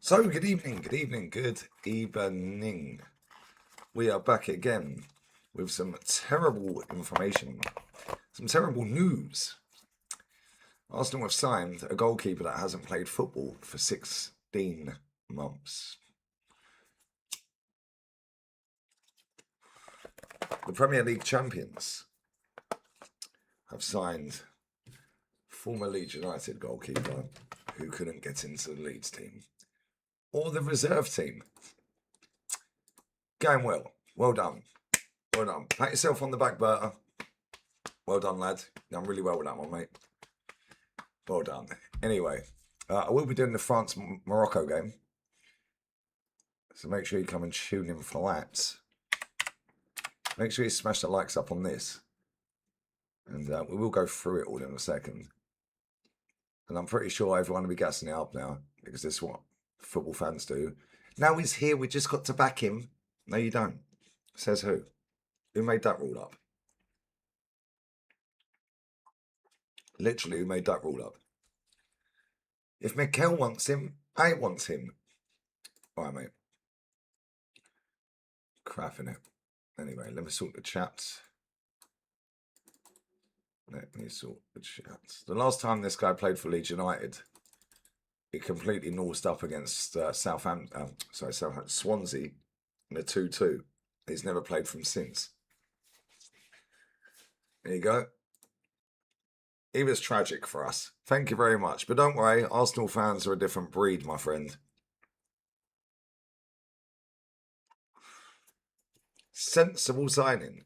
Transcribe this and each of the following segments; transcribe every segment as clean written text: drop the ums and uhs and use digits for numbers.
So, good evening, good evening, good evening. We are back again with some terrible information, some terrible news. Arsenal have signed a goalkeeper that hasn't played football for 16 months. The Premier League champions have signed former Leeds United goalkeeper who couldn't get into the Leeds team or the reserve team. Going well. Well done. Well done. Pat yourself on the back, Berta. Well done, lad. Done really well with that one, mate. Well done. Anyway, I will be doing the France-Morocco game. So make sure you come and tune in for that. Make sure you smash the likes up on this. And we will go through it all in a second. And I'm pretty sure everyone will be gassing it up now, because this is what football fans do. Now he's here, we just got to back him. No, you don't. Says who? Who made that rule up? Literally, who made that rule up? If Mikel wants him, I want him. All right, mate. Crap in it. Anyway, let me sort the chat. Let me sort the chat. The last time this guy played for Leeds United, he completely nosed up against Swansea in a 2-2. He's never played from since. There you go. He was tragic for us. Thank you very much. But don't worry, Arsenal fans are a different breed, my friend. Sensible signing.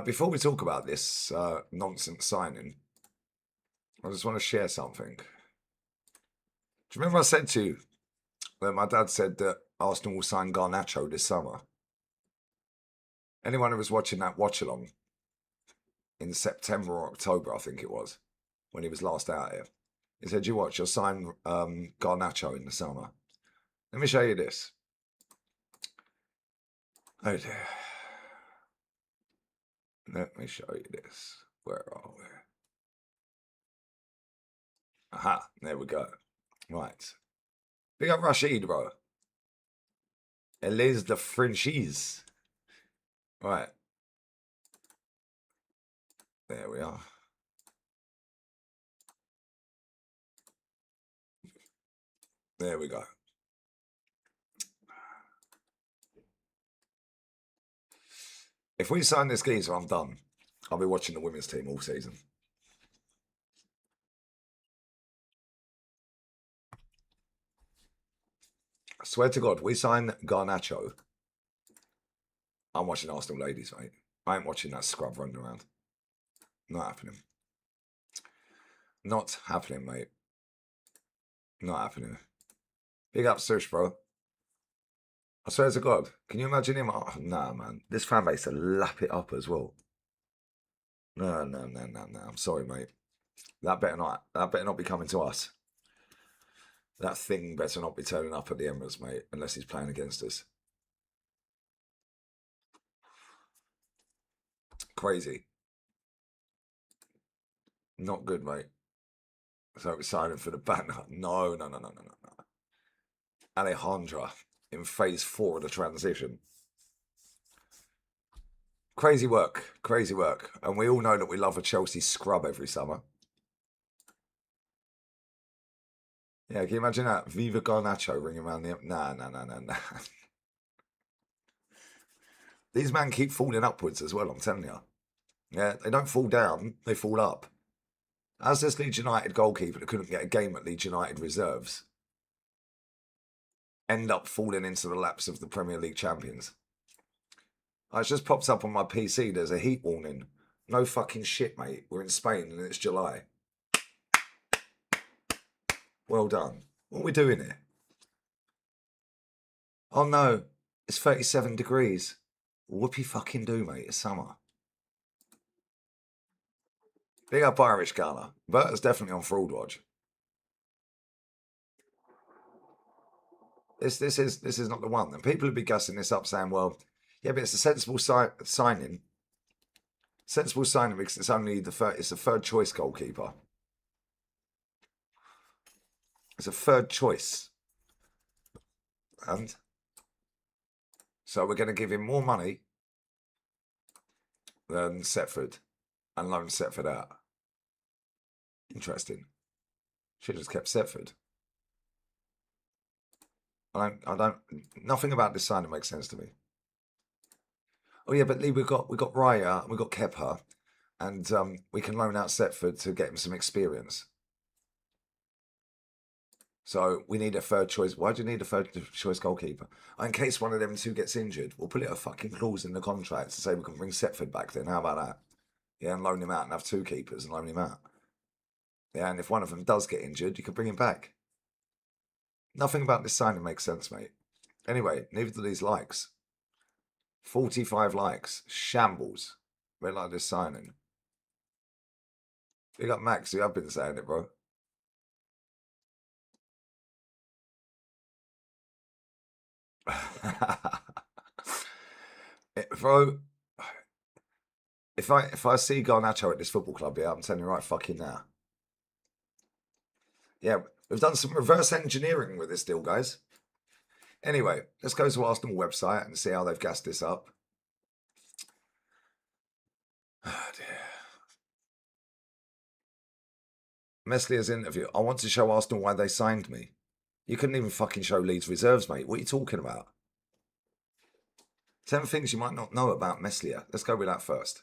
Before we talk about this nonsense signing, I just want to share something. Do you remember I said to you that my dad said that Arsenal will sign Garnacho this summer? Anyone who was watching that watch-along in September or October, I think it was, when he was last out here, he said, you watch, you'll sign Garnacho in the summer. Let me show you this. Oh dear. Let me show you this. Where are we? Aha, there we go. Right. Big up Rashid, bro. Elise the Frenchies. Right. There we are. There we go. If we sign this geezer, I'm done. I'll be watching the women's team all season. I swear to God, we sign Garnacho. I'm watching Arsenal ladies, mate. I ain't watching that scrub running around. Not happening. Not happening, mate. Not happening. Big up, Sush, bro. I swear to God, can you imagine him? Oh, nah, man. This fan base will lap it up as well. No. I'm sorry, mate. That better not be coming to us. That thing better not be turning up at the Emirates, mate, unless he's playing against us. Crazy. Not good, mate. So excited for the banner. No. Alejandra in phase 4 of the transition. Crazy work. Crazy work. And we all know that we love a Chelsea scrub every summer. Yeah, can you imagine that? Viva Garnacho ringing around the... Nah. These men keep falling upwards as well, I'm telling you. Yeah, they don't fall down, they fall up. As this Leeds United goalkeeper that couldn't get a game at Leeds United reserves end up falling into the laps of the Premier League champions. It just pops up on my PC, there's a heat warning. No fucking shit, mate. We're in Spain and it's July. Well done. What are we doing here? Oh no, it's 37 degrees. Whoopie fucking do, mate. It's summer. Big up Irish Gala. Berta's definitely on fraud watch. This is not the one. And people would be gassing this up saying, well, yeah, but it's a sensible signing. Sensible signing because it's only the third choice goalkeeper. It's a third choice. And so we're going to give him more money than Setford and loan Setford out. Interesting. Should have just kept Setford. Nothing about this signing makes sense to me. Oh yeah, but Lee, we've got Raya and we've got Kepa, and we can loan out Setford to get him some experience. So we need a third choice. Why do you need a third choice goalkeeper? In case one of them two gets injured, we'll put a fucking clause in the contract to say we can bring Setford back then. How about that? Yeah, and loan him out and have two keepers and loan him out. Yeah, and if one of them does get injured, you can bring him back. Nothing about this signing makes sense, mate. Anyway, neither do these likes. 45 likes. Shambles. Very like this signing. Big up Max, you have been saying it, bro. Bro, if I see Garnacho at this football club, yeah, I'm telling you right fucking now. Yeah, we've done some reverse engineering with this deal, guys. Anyway, let's go to Arsenal website and see how they've gassed this up. Oh dear. Meslier's interview. I want to show Arsenal why they signed me. You couldn't even fucking show Leeds reserves, mate. What are you talking about? 10 things you might not know about Meslier. Let's go with that first.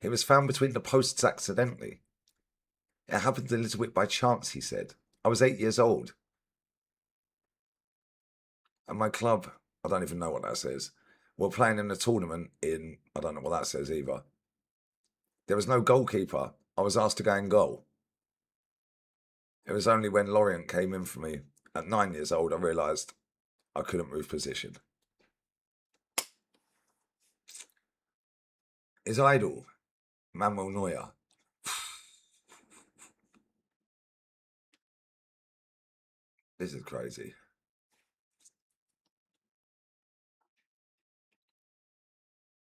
He was found between the posts accidentally. It happened a little bit by chance, he said. I was 8 years old. And my club, I don't even know what that says, were playing in a tournament in, I don't know what that says either. There was no goalkeeper. I was asked to go and goal. It was only when Lorient came in for me at 9 years old, I realised I couldn't move position. His idol, Manuel Neuer. This is crazy.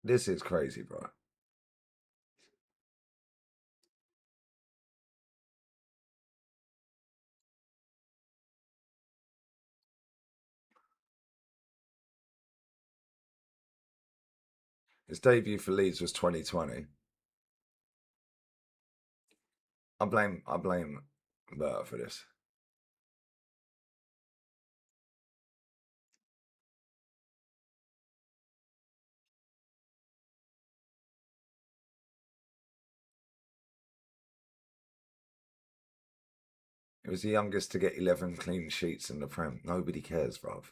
This is crazy, bro. His debut for Leeds was 2020. I blame Berta for this. He was the youngest to get 11 clean sheets in the Prem. Nobody cares, bruv.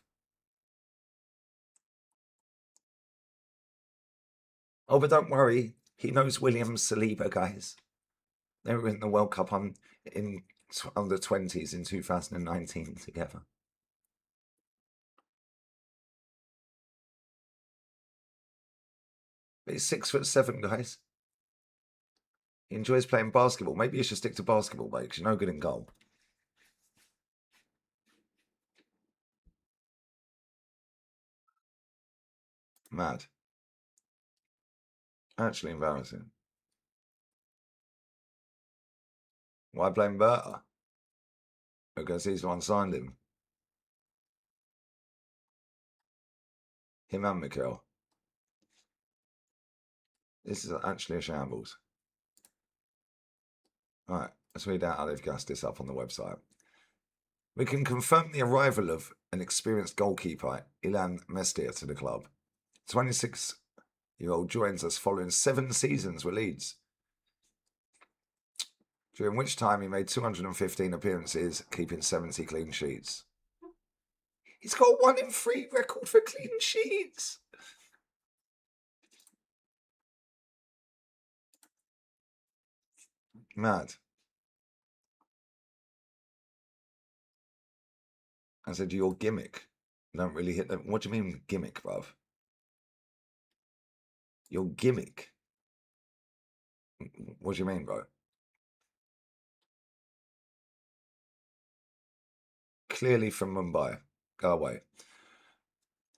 Oh, but don't worry. He knows William Saliba, guys. They were in the World Cup in under 20s in 2019 together. But he's 6'7", guys. He enjoys playing basketball. Maybe you should stick to basketball, mate, because you're no good in goal. Mad. Actually embarrassing. Why blame Berta? Because he's the one signed him. Him and Mikel. This is actually a shambles. Right, let's read out how they've gassed this up on the website. We can confirm the arrival of an experienced goalkeeper, Ilan Meslier, to the club. 26-year-old joins us following 7 seasons with Leeds, during which time he made 215 appearances, keeping 70 clean sheets. He's got a 1 in 3 record for clean sheets. Mad. I said, your gimmick. You don't really hit them. What do you mean gimmick, bruv? Your gimmick. What do you mean, bro? Clearly from Mumbai. Go away.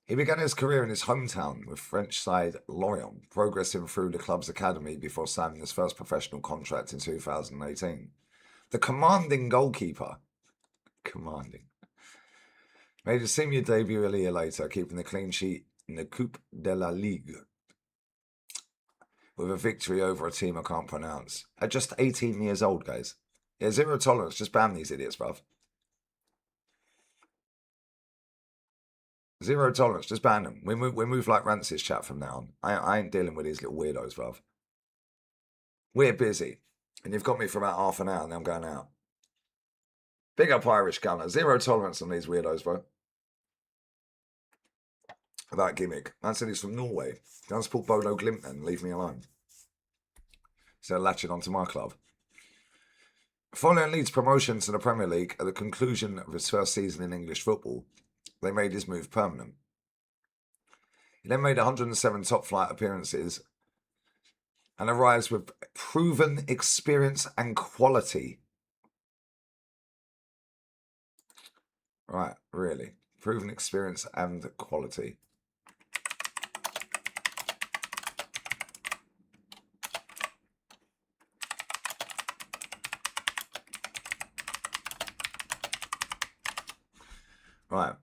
He began his career in his hometown with French side Lorient, progressing through the club's academy before signing his first professional contract in 2018. The commanding goalkeeper. Commanding. Made his senior debut a year later, keeping the clean sheet in the Coupe de la Ligue. With a victory over a team I can't pronounce. At just 18 years old, guys. Yeah, zero tolerance. Just ban these idiots, bruv. Zero tolerance. Just ban them. We move like Rancis chat from now on. I ain't dealing with these little weirdos, bruv. We're busy. And you've got me for about half an hour and then I'm going out. Big up Irish gunner. Zero tolerance on these weirdos, bro. That gimmick. Man said he's from Norway. Don't support Bodo Glimt then. Leave me alone. So latching onto my club. Following Leeds' promotion to the Premier League at the conclusion of his first season in English football, they made his move permanent. He then made 107 top-flight appearances and arrives with proven experience and quality. Right, really. Proven experience and quality. Right.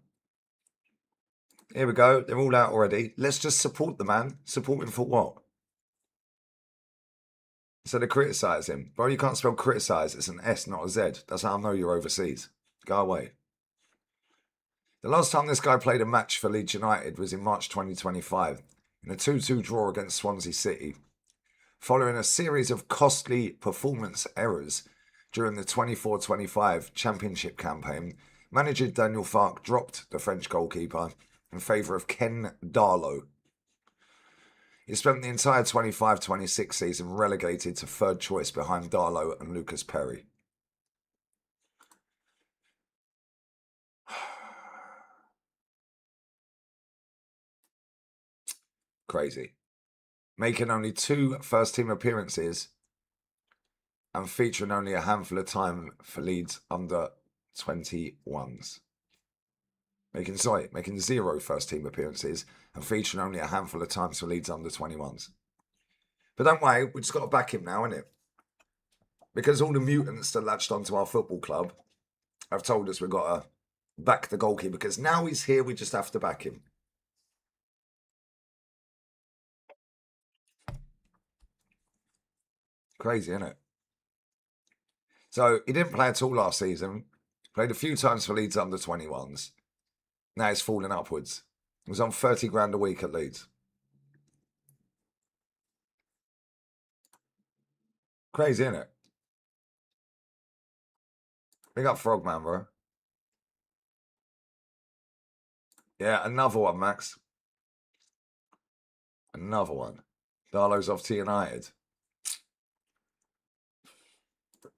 Here we go. They're all out already. Let's just support the man. Support him for what? So they criticise him. Bro, you can't spell criticise. It's an S, not a Z. That's how I know you're overseas. Go away. The last time this guy played a match for Leeds United was in March 2025 in a 2-2 draw against Swansea City. Following a series of costly performance errors during the 24-25 Championship campaign, manager Daniel Farke dropped the French goalkeeper in favour of Ken Darlow. He spent the entire 25-26 season relegated to third choice behind Darlow and Lucas Perry. Crazy. Making only 2 first-team appearances and featuring only a handful of time for Leeds under 21s. Making 0 first-team appearances and featuring only a handful of times for Leeds under 21s. But don't worry, we just got to back him now, innit? Because all the mutants that latched onto our football club have told us we've got to back the goalkeeper. Because now he's here, we just have to back him. Crazy, isn't it? So he didn't play at all last season. Played a few times for Leeds under 21s. Now he's falling upwards. He was on 30 grand a week at Leeds. Crazy, isn't it? Big up Frogman, bro. Yeah, another one, Max. Another one. Darlow's off to United.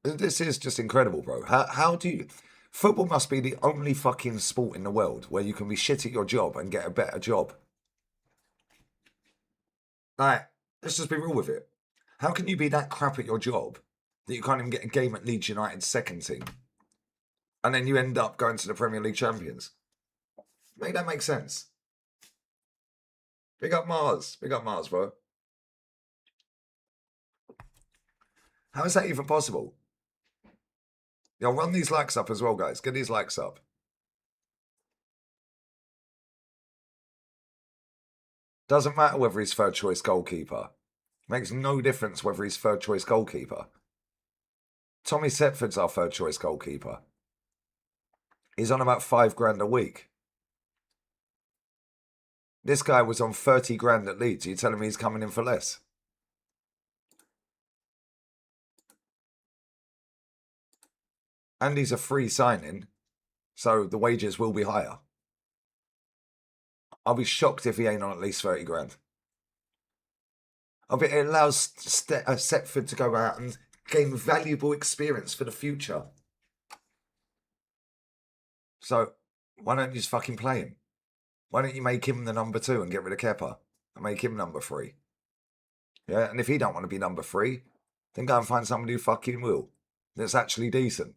This is just incredible, bro. How do you... Football must be the only fucking sport in the world where you can be shit at your job and get a better job. Like, let's just be real with it. How can you be that crap at your job that you can't even get a game at Leeds United's second team? And then you end up going to the Premier League champions? Make that make sense. Big up Mars. Big up Mars, bro. How is that even possible? Yo, run these likes up as well, guys. Get these likes up. Doesn't matter whether he's third choice goalkeeper. Makes no difference whether he's third choice goalkeeper. Tommy Setford's our third choice goalkeeper. He's on about 5 grand a week. This guy was on 30 grand at Leeds. Are you telling me he's coming in for less? And he's a free signing, so the wages will be higher. I'll be shocked if he ain't on at least 30 grand. It allows Setford to go out and gain valuable experience for the future. So, why don't you just fucking play him? Why don't you make him the number 2 and get rid of Kepa and make him number 3? Yeah, and if he don't want to be number 3, then go and find somebody who fucking will. That's actually decent.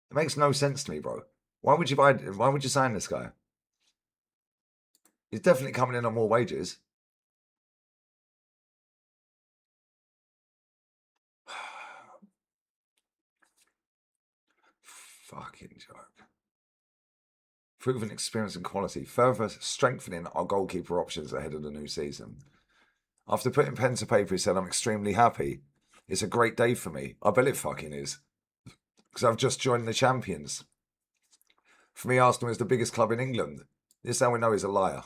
It makes no sense to me, bro. Why would you sign this guy? He's definitely coming in on more wages. Fucking joke. Proven experience and quality, further strengthening our goalkeeper options ahead of the new season. After putting pen to paper, he said, I'm extremely happy. It's a great day for me. I bet it fucking is. Because I've just joined the champions. For me, Arsenal is the biggest club in England. This is how we know he's a liar.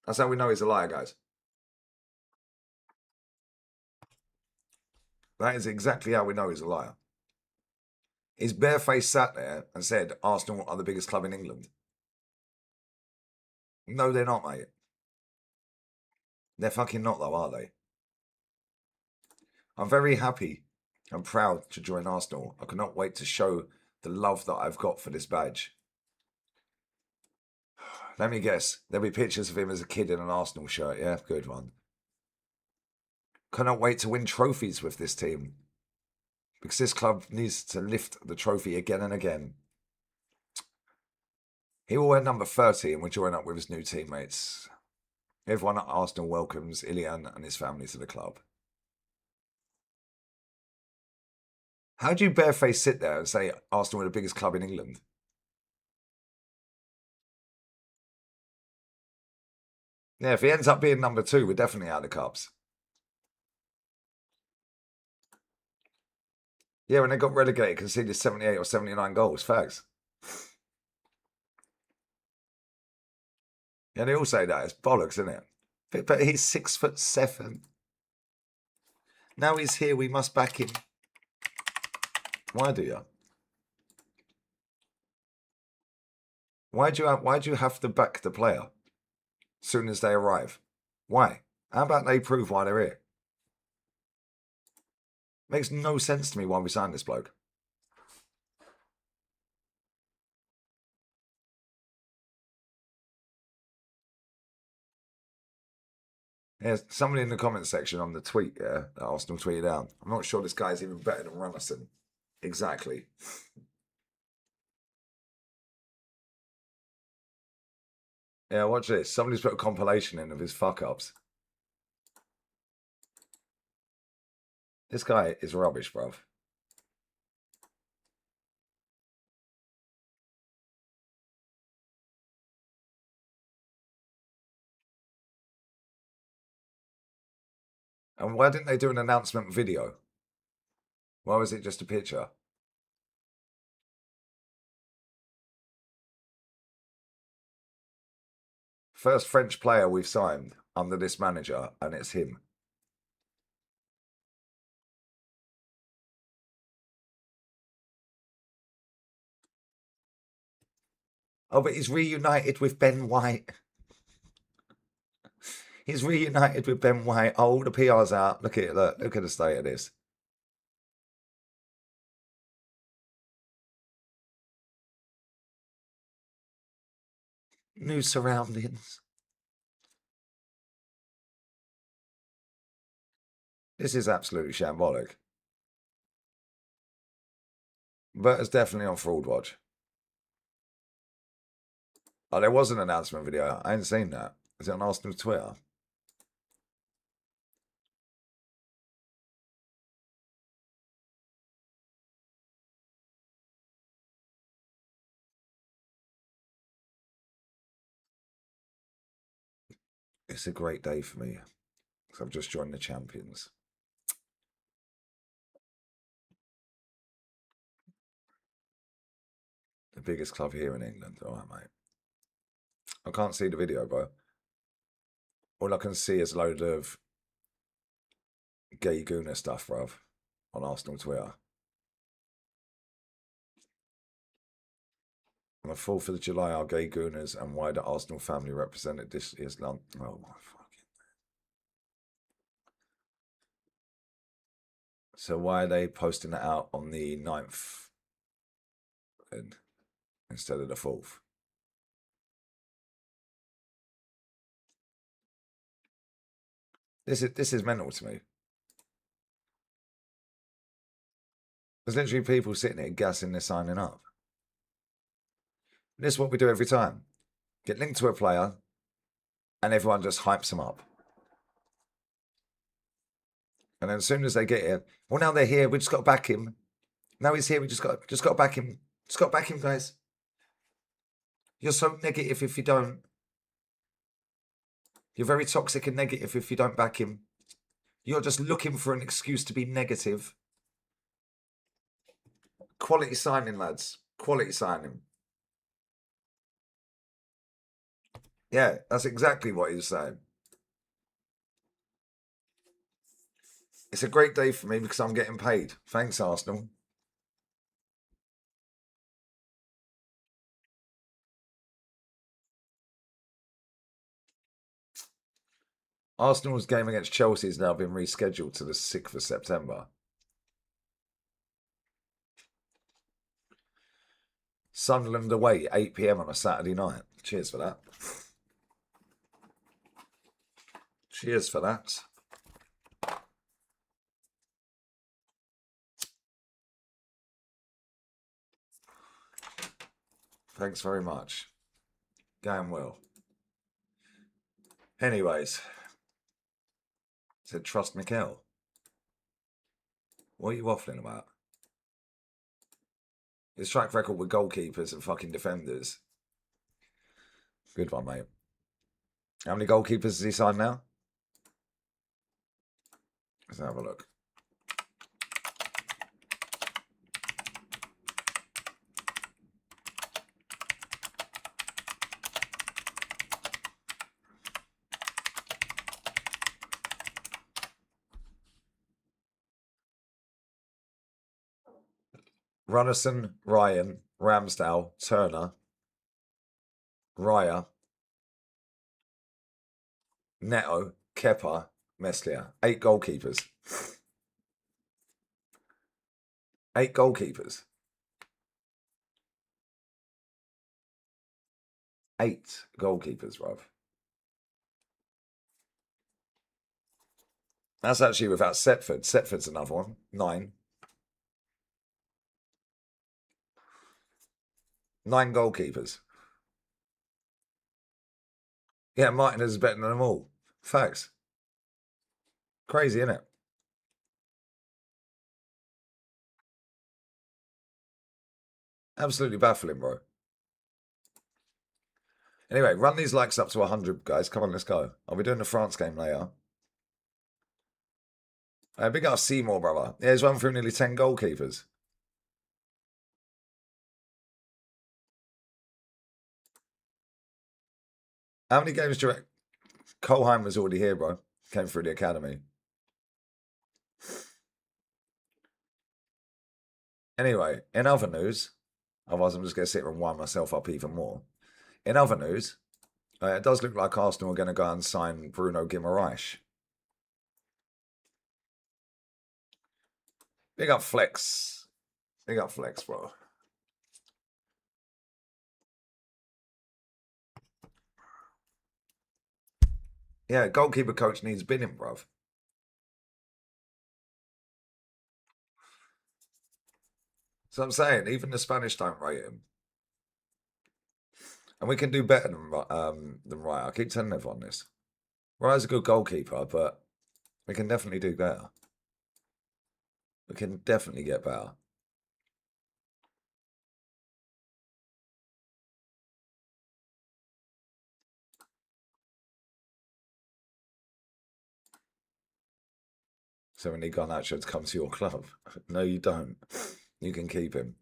That's how we know he's a liar, guys. That is exactly how we know he's a liar. His barefaced sat there and said, Arsenal are the biggest club in England. No, they're not, mate. They're fucking not, though, are they? I'm very happy and proud to join Arsenal. I cannot wait to show the love that I've got for this badge. Let me guess. There'll be pictures of him as a kid in an Arsenal shirt. Yeah, good one. Cannot wait to win trophies with this team. Because this club needs to lift the trophy again and again. He will wear number 30 and will join up with his new teammates. Everyone at Arsenal welcomes Ilian and his family to the club. How do you barefaced sit there and say Arsenal are the biggest club in England? Yeah, if he ends up being number 2, we're definitely out of the cups. Yeah, when they got relegated, conceded 78 or 79 goals. Facts. Yeah, they all say that. It's bollocks, isn't it? But he's 6'7". Now he's here, we must back him. Why do you? Why do you have to back the player as soon as they arrive? Why? How about they prove why they're here? Makes no sense to me why we signed this bloke. Yeah, somebody in the comment section on the tweet, that Arsenal tweeted out. I'm not sure this guy's even better than Runnison. Exactly. Yeah, watch this. Somebody's put a compilation in of his fuck-ups. This guy is rubbish, bruv. And why didn't they do an announcement video? Why was it just a picture? First French player we've signed under this manager, and it's him. Oh, but he's reunited with Ben White. He's reunited with Ben White. Oh, the PR's out. Look at it. Look at the state of this. New surroundings. This is absolutely shambolic. But it's definitely on fraud watch. Oh, there was an announcement video. I ain't seen that. Is it on Arsenal's Twitter? It's a great day for me because I've just joined the champions. The biggest club here in England. All right, mate. I can't see the video, bro. All I can see is a load of gay gooner stuff, bruv, on Arsenal Twitter. On the 4th of July, our gay gooners and wider Arsenal family represented this year's London. Oh, my fucking. So why are they posting it out on the 9th instead of the 4th? This is mental to me. There's literally people sitting here gassing their signing up. This is what we do every time. Get linked to a player and everyone just hypes them up. And then as soon as they get here, well, now they're here, we just got to back him. Now he's here. We just got to back him. Just got to back him, guys. You're so negative if you don't. You're very toxic and negative if you don't back him. You're just looking for an excuse to be negative. Quality signing, lads. Quality signing. Yeah, that's exactly what he's saying. It's a great day for me because I'm getting paid. Thanks, Arsenal. Arsenal's game against Chelsea has now been rescheduled to the 6th of September. Sunderland away, 8 p.m. on a Saturday night. Cheers for that. Cheers for that. Thanks very much. Going well. Anyways, said trust Mikel. What are you waffling about? His track record with goalkeepers and fucking defenders. Good one, mate. How many goalkeepers has he signed now? Let's have a look. Runnison, Ryan, Ramsdale, Turner, Raya, Neto, Kepa, Meslier. 8 goalkeepers. 8 goalkeepers. 8 goalkeepers, bruv. That's actually without Setford. Setford's another one. 9. 9 goalkeepers. Yeah, Martinez is better than them all. Facts. Crazy, isn't it? Absolutely baffling, bro. Anyway, run these likes up to 100, guys. Come on, let's go. I'll be doing the France game later. Big up Seymour, brother. Yeah, he's run through nearly 10 goalkeepers. How many games do you reckon? Colheim was already here, bro. Came through the academy. Anyway, in other news, otherwise I'm just going to sit here and wind myself up even more. In other news, it does look like Arsenal are going to go and sign Bruno Guimaraes. Big up Flex. Big up Flex, bro. Yeah, goalkeeper coach needs bidding, bruv. So I'm saying, even the Spanish don't rate him. And we can do better than Raya. I keep telling everyone this. Raya's a good goalkeeper, but we can definitely do better. We can definitely get better. So we need Garnacho to come to your club. No, you don't. You can keep him.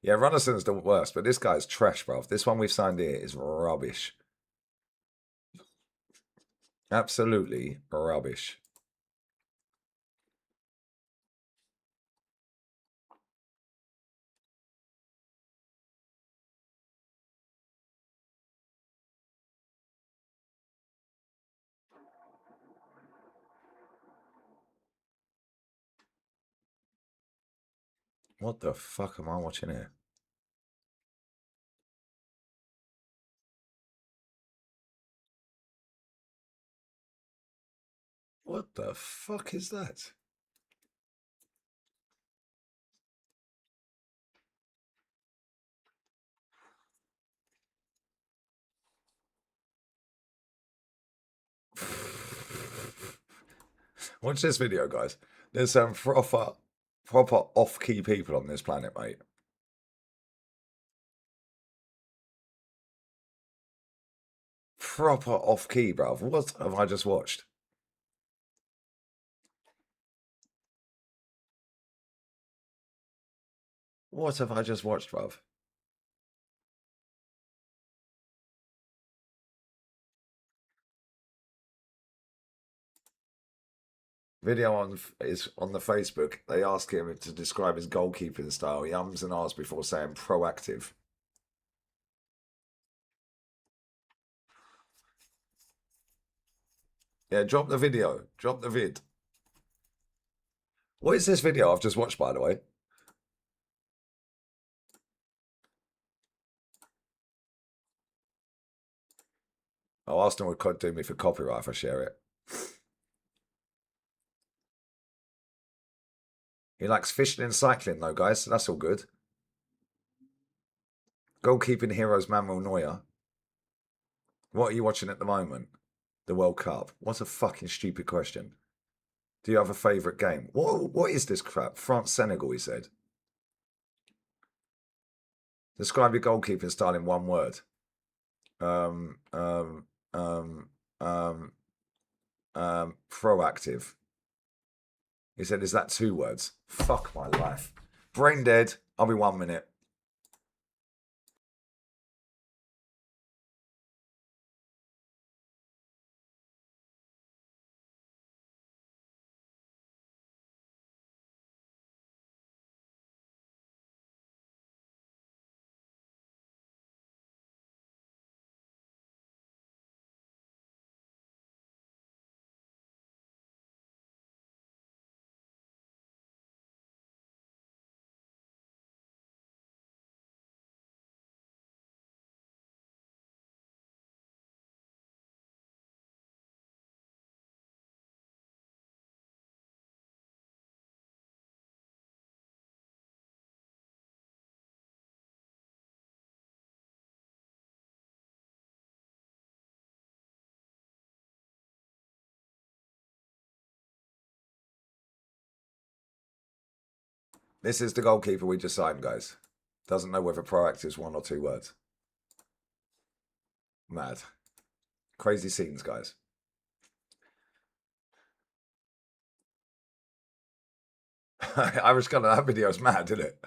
Yeah, Runnerson's the worst, but this guy's trash, bruv. This one we've signed here is rubbish. Absolutely rubbish. What the fuck am I watching here? What the fuck is that? Watch this video, guys. There's some frother Proper off-key people on this planet, mate. Proper off-key, bruv. What have I just watched? What have I just watched, bruv? Video is on the Facebook. They ask him to describe his goalkeeping style. He ums and ahs before saying proactive. Yeah, drop the video. Drop the vid. What is this video I've just watched, by the way? Oh, Arsenal would do me for copyright if I share it. He likes fishing and cycling, though, guys, so that's all good. Goalkeeping heroes Manuel Neuer. What are you watching at the moment? The World Cup. What a fucking stupid question. Do you have a favourite game? What is this crap? France-Senegal, he said. Describe your goalkeeping style in one word. Proactive. He said, is that 2 words? Fuck my life. Brain dead. I'll be 1 minute. This is the goalkeeper we just signed, guys. Doesn't know whether proactive is 1 or 2 words. Mad. Crazy scenes, guys. I was gonna, that video's mad, isn't it?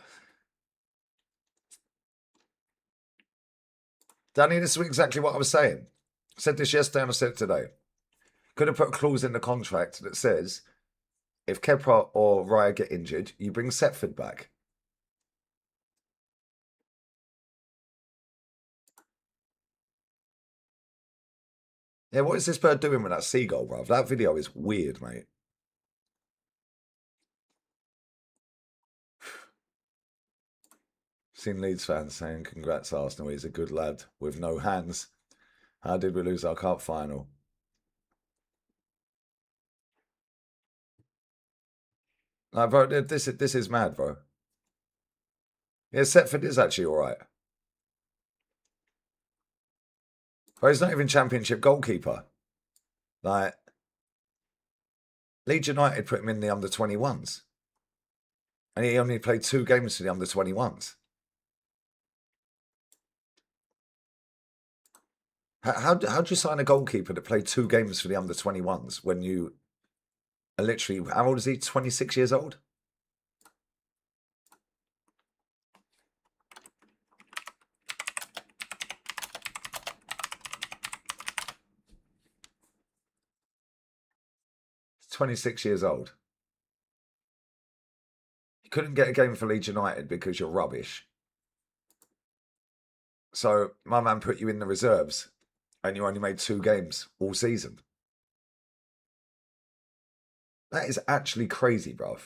Danny, this is exactly what I was saying. I said this yesterday and I said it today. Could have put a clause in the contract that says if Kepa or Raya get injured, you bring Setford back. Yeah, what is this bird doing with that seagull, bruv? That video is weird, mate. Seen Leeds fans saying, congrats, Arsenal. He's a good lad with no hands. How did we lose our cup final? No, bro, this is mad, bro. Yeah, Setford is actually all right. But he's not even championship goalkeeper. Like, Leeds United put him in the under-21s. And he only played 2 games for the under-21s. How do you sign a goalkeeper that played 2 games for the under-21s when you are literally, how old is he? 26 years old? He's 26 years old. You couldn't get a game for Leeds United because you're rubbish. So my man put you in the reserves and you only made 2 games all season. That is actually crazy, bruv.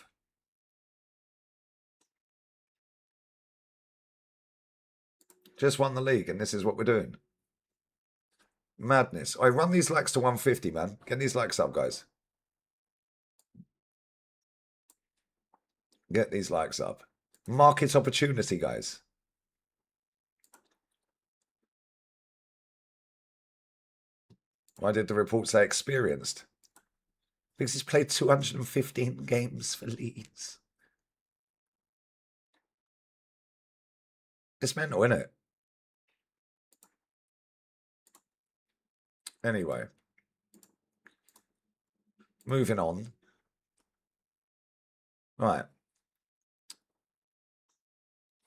Just won the league and this is what we're doing. Madness. I run these likes to 150, man. Get these likes up, guys. Get these likes up. Market opportunity, guys. Why did the report say experienced? Because he's played 215 games for Leeds. It's mental, isn't it? Anyway, moving on. Right.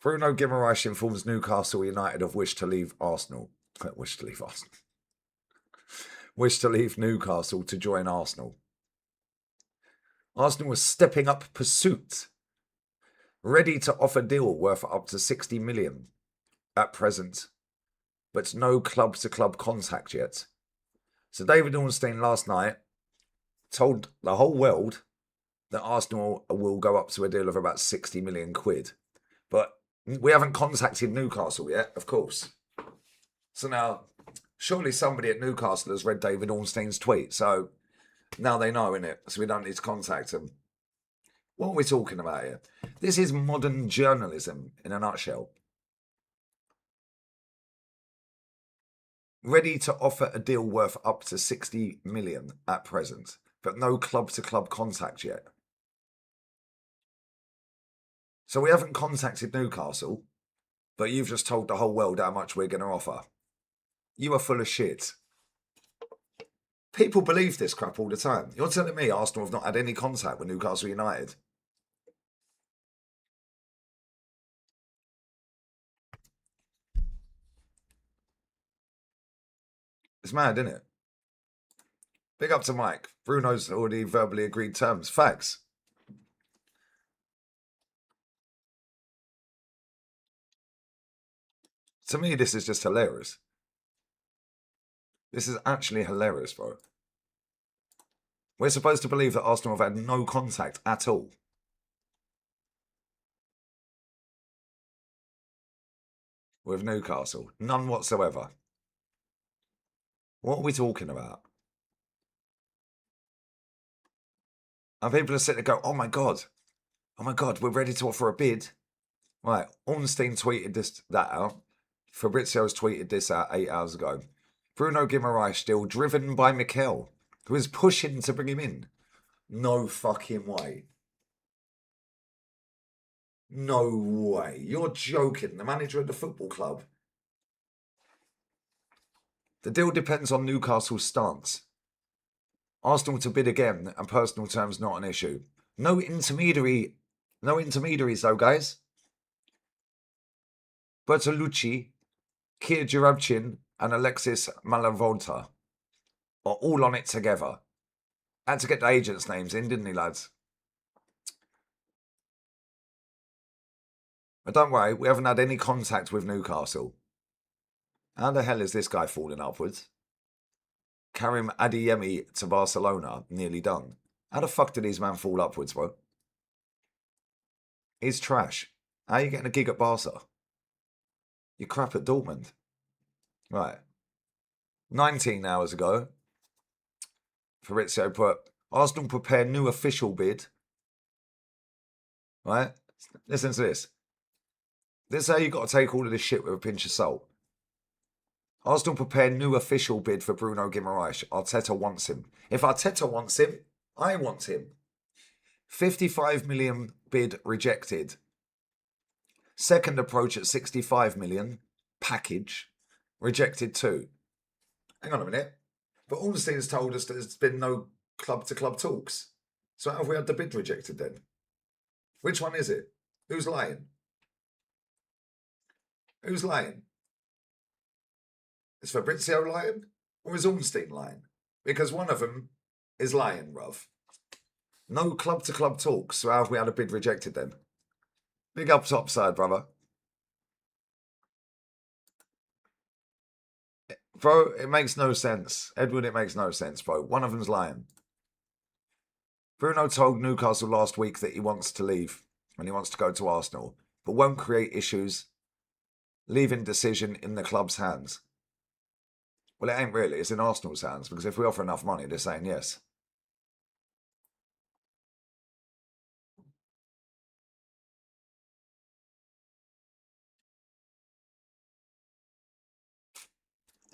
Bruno Guimaraes informs Newcastle United of wish to leave Arsenal. Wish to leave Arsenal. Wish to leave Newcastle to join Arsenal. Arsenal was stepping up pursuit, ready to offer deal worth up to 60 million at present, but no club-to-club contact yet. So David Ornstein last night told the whole world that Arsenal will go up to a deal of about 60 million quid. But we haven't contacted Newcastle yet, of course. So now, surely somebody at Newcastle has read David Ornstein's tweet. So now they know, innit? So we don't need to contact them. What are we talking about here? This is modern journalism in a nutshell. Ready to offer a deal worth up to 60 million at present, but no club-to-club contact yet. So we haven't contacted Newcastle, but you've just told the whole world how much we're going to offer. You are full of shit. People believe this crap all the time. You're telling me Arsenal have not had any contact with Newcastle United? It's mad, isn't it? Big up to Mike. Bruno's already verbally agreed terms. Facts. To me, this is just hilarious. This is actually hilarious, bro. We're supposed to believe that Arsenal have had no contact at all. With Newcastle. None whatsoever. What are we talking about? And people are sitting there going, oh my God, we're ready to offer a bid. Right, Ornstein tweeted that out. Fabrizio's tweeted this out 8 hours ago. Bruno Guimaraes still driven by Mikel, who is pushing to bring him in. No fucking way. No way. You're joking. The manager of the football club. The deal depends on Newcastle's stance. Arsenal to bid again, and personal terms not an issue. No intermediaries though, guys. Bertolucci, Kia Jarabchin, and Alexis Malavolta are all on it together. Had to get the agents' names in, didn't he, lads? But don't worry, we haven't had any contact with Newcastle. How the hell is this guy falling upwards? Karim Adeyemi to Barcelona, nearly done. How the fuck did these man fall upwards, bro? He's trash. How are you getting a gig at Barca? You're crap at Dortmund. Right. 19 hours ago, Fabrizio put, Arsenal prepare new official bid. Right? Listen to this. This is how you got to take all of this shit with a pinch of salt. Arsenal prepare new official bid for Bruno Guimaraes. Arteta wants him. If Arteta wants him, I want him. 55 million bid rejected. Second approach at 65 million. Package. Rejected too. Hang on a minute. But Ornstein has told us that there's been no club-to-club talks. So how have we had the bid rejected then? Which one is it? Who's lying? Who's lying? Is Fabrizio lying? Or is Ornstein lying? Because one of them is lying, bruv. No club-to-club talks, so how have we had a bid rejected then? Big up topside, brother. Bro, it makes no sense. Edward, it makes no sense, bro. One of them's lying. Bruno told Newcastle last week that he wants to leave and he wants to go to Arsenal, but won't create issues, leaving decision in the club's hands. Well, it ain't really. It's in Arsenal's hands, because if we offer enough money, they're saying yes.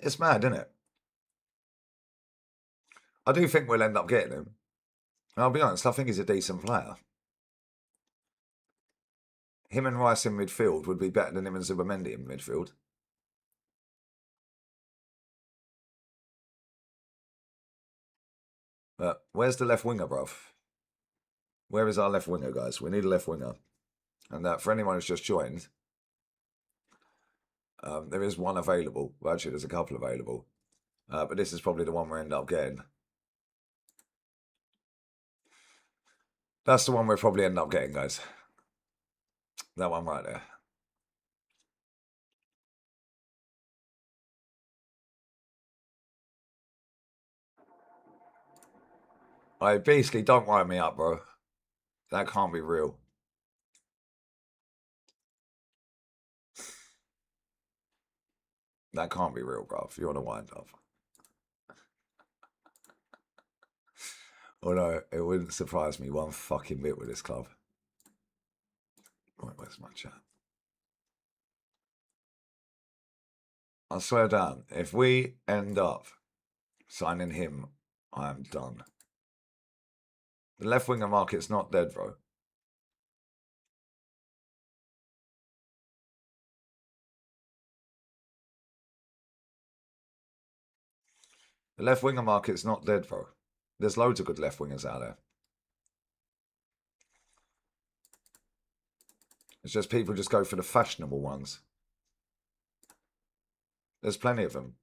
It's mad, isn't it? I do think we'll end up getting him. And I'll be honest, I think he's a decent player. him and Rice in midfield would be better than him and Zubimendi in midfield. But where's the left winger, bruv? Where is our left winger, guys? We need a left winger. And for anyone who's just joined, there is one available. Well, actually, there's a couple available. But this is probably the one we end up getting. That's the one we'll probably end up getting, guys. That one right there. Basically, don't wind me up, bro. That can't be real. That can't be real, bro. If you want to wind up. Although, it wouldn't surprise me one fucking bit with this club. Right, where's my chat? I swear down, if we end up signing him, I am done. The left winger market's not dead, bro. The left winger market's not dead, bro. There's loads of good left wingers out there. It's just people just go for the fashionable ones. There's plenty of them.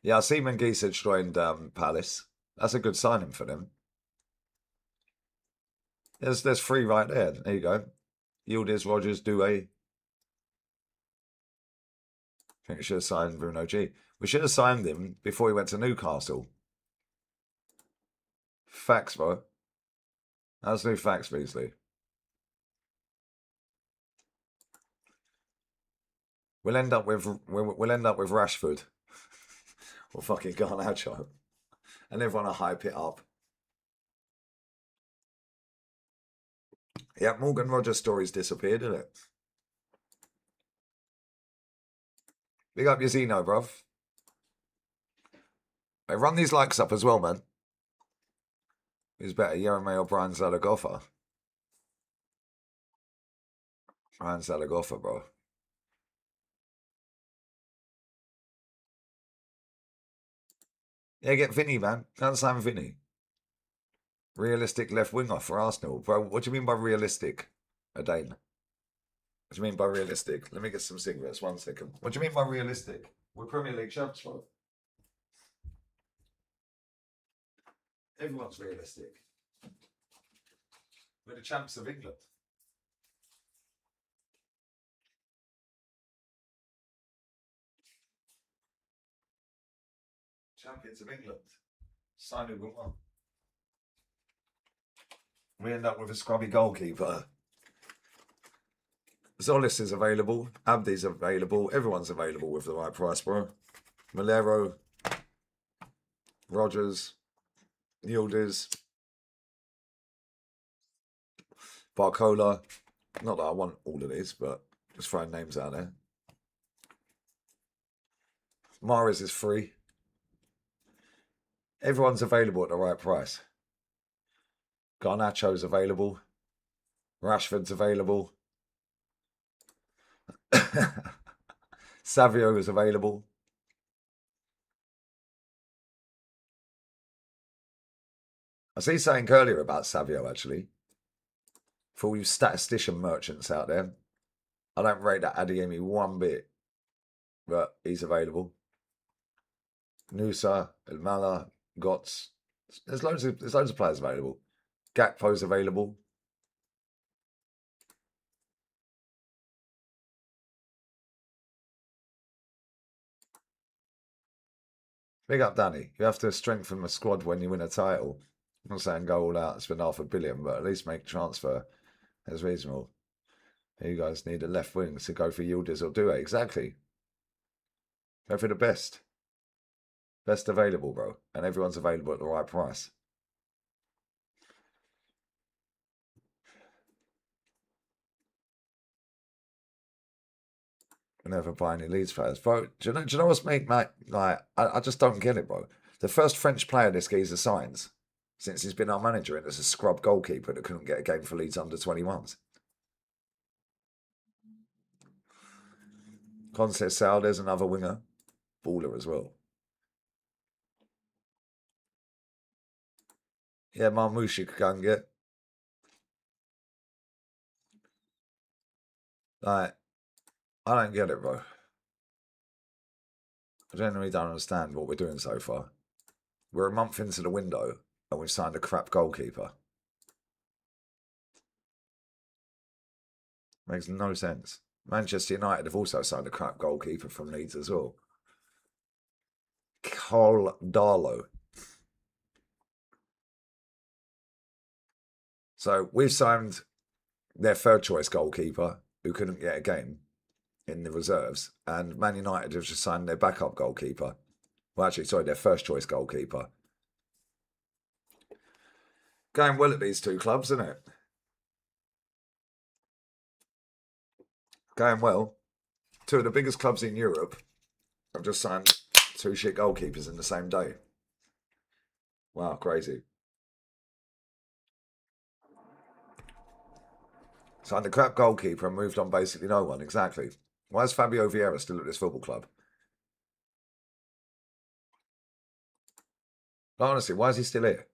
Yeah, I see Mengica joined Palace. That's a good signing for them. There's 3 right there. There you go. Yildiz, Rogers, Doué. I think we should have signed Bruno G. We should have signed him before he went to Newcastle. Facts, bro. That's new facts, Beasley. We'll end up with Rashford or fucking Garnacho, and everyone will hype it up. Yeah, Morgan Rogers' story's disappeared, isn't it? Big up your Zeno, bruv. Hey, run these likes up as well, man. Who's better, Yereme or Brian Zaragoza? Brian Zaragoza, bro. Yeah, get Vinny, man. Can't sign Vinny. Realistic left winger for Arsenal. Bro, what do you mean by realistic, Adane? What do you mean by realistic? Let me get some cigarettes. 1 second. What do you mean by realistic? We're Premier League champs, bro. Everyone's realistic. We're the champs of England. Champions of England. Sign who we want. We end up with a scrubby goalkeeper. Zolis is available. Abdi's available. Everyone's available with the right price, bro. Malero. Rogers. Yildiz. Barcola. Not that I want all of these, but just throwing names out there. Mahrez is free. Everyone's available at the right price. Garnacho's available. Rashford's available. Savio is available. I see something earlier about Savio, actually. For all you statistician merchants out there, I don't rate that Adeyemi one bit, but he's available. Nusa, Elmala, Gotts. There's loads of players available. Gakpo's available. Big up, Danny. You have to strengthen the squad when you win a title. I'm not saying go all out and spend $500 million, but at least make transfer as reasonable. You guys need a left wing, so go for Yildiz or do it. Exactly. Go for the best. Best available, bro. And everyone's available at the right price. Never buy any Leeds players, bro. Do you know what's mate? Like, I just don't get it, bro. The first French player this geezer signs, since he's been our manager, and as a scrub goalkeeper that couldn't get a game for Leeds under 21s. Conceição, there's another winger. Baller as well. Yeah, Marmoush you could go and get. Like, I don't get it, bro. I genuinely don't understand what we're doing so far. We're a month into the window and we've signed a crap goalkeeper. Makes no sense. Manchester United have also signed a crap goalkeeper from Leeds as well. Carl Darlow. So we've signed their third choice goalkeeper who couldn't get a game in the reserves, and Man United have just signed their backup goalkeeper. Well, actually, sorry, their first choice goalkeeper. Going well at these two clubs, isn't it? Going well. Two of the biggest clubs in Europe have just signed two shit goalkeepers in the same day. Wow, crazy. Signed a crap goalkeeper and moved on basically no one, exactly. Why is Fabio Vieira still at this football club? Honestly, why is he still here?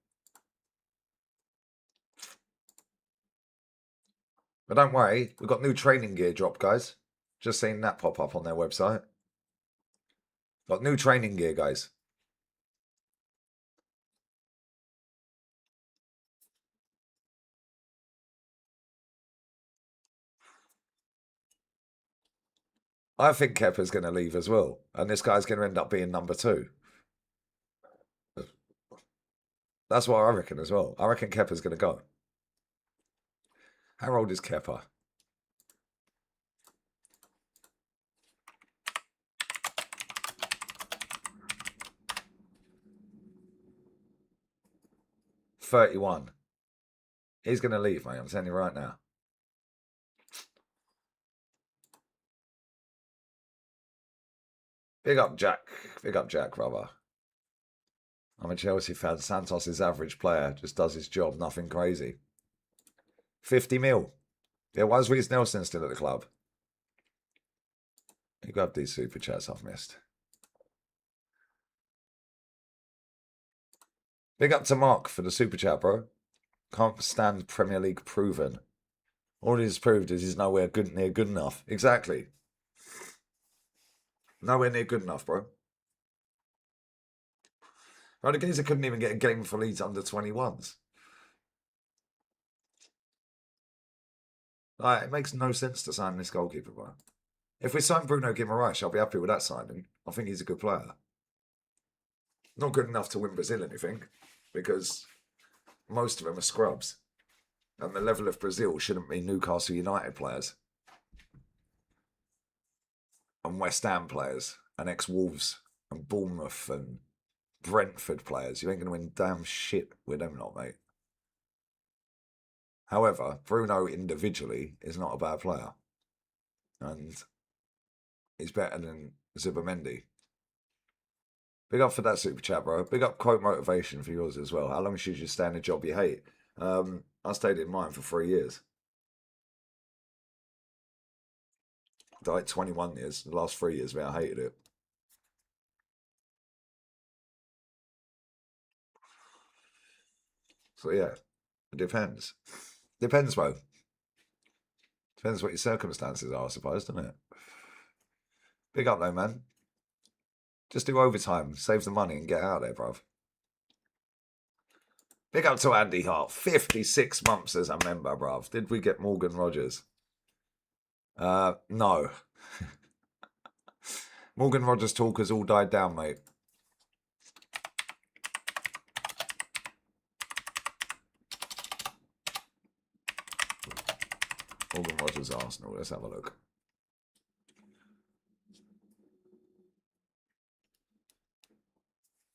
But don't worry, we've got new training gear drop, guys. Just seen that pop up on their website. Got new training gear, guys. I think Kepa's going to leave as well. And this guy's going to end up being number 2. That's what I reckon as well. I reckon Kepa's going to go. How old is Kepa? "31. He's going to leave, mate. I'm telling you right now. Big up, Jack. Big up, Jack, brother. I'm a Chelsea fan. Santos is average player. Just does his job. Nothing crazy. 50 mil. Yeah, why is Reece Nelson still at the club? You grab these super chats I've missed. Big up to Mark for the super chat, bro. Can't stand Premier League proven. All he's proved is he's nowhere near good enough. Exactly. Nowhere near good enough, bro. Right, the Gazer couldn't even get a game for Leeds under 21s. Like, it makes no sense to sign this goalkeeper, bro. If we sign Bruno Guimaraes, I'll be happy with that signing. I think he's a good player. Not good enough to win Brazil anything, because most of them are scrubs. And the level of Brazil shouldn't be Newcastle United players. And West Ham players. And ex-Wolves. And Bournemouth and Brentford players. You ain't going to win damn shit with them lot, mate. However, Bruno individually is not a bad player. And he's better than Zubimendi. Big up for that super chat, bro. Big up quote motivation for yours as well. How long should you stay in a job you hate? I stayed in mine for 3 years. Like 21 years. The last 3 years, man, I hated it. So yeah, it depends. Depends, bro. Depends what your circumstances are, I suppose, doesn't it? Big up though, man. Just do overtime, save the money and get out there, bruv. Big up to Andy Hart. 56 months as a member, bruv. Did we get Morgan Rogers? No. Morgan Rogers talk has all died down, mate. Morgan Rogers, Arsenal. Let's have a look.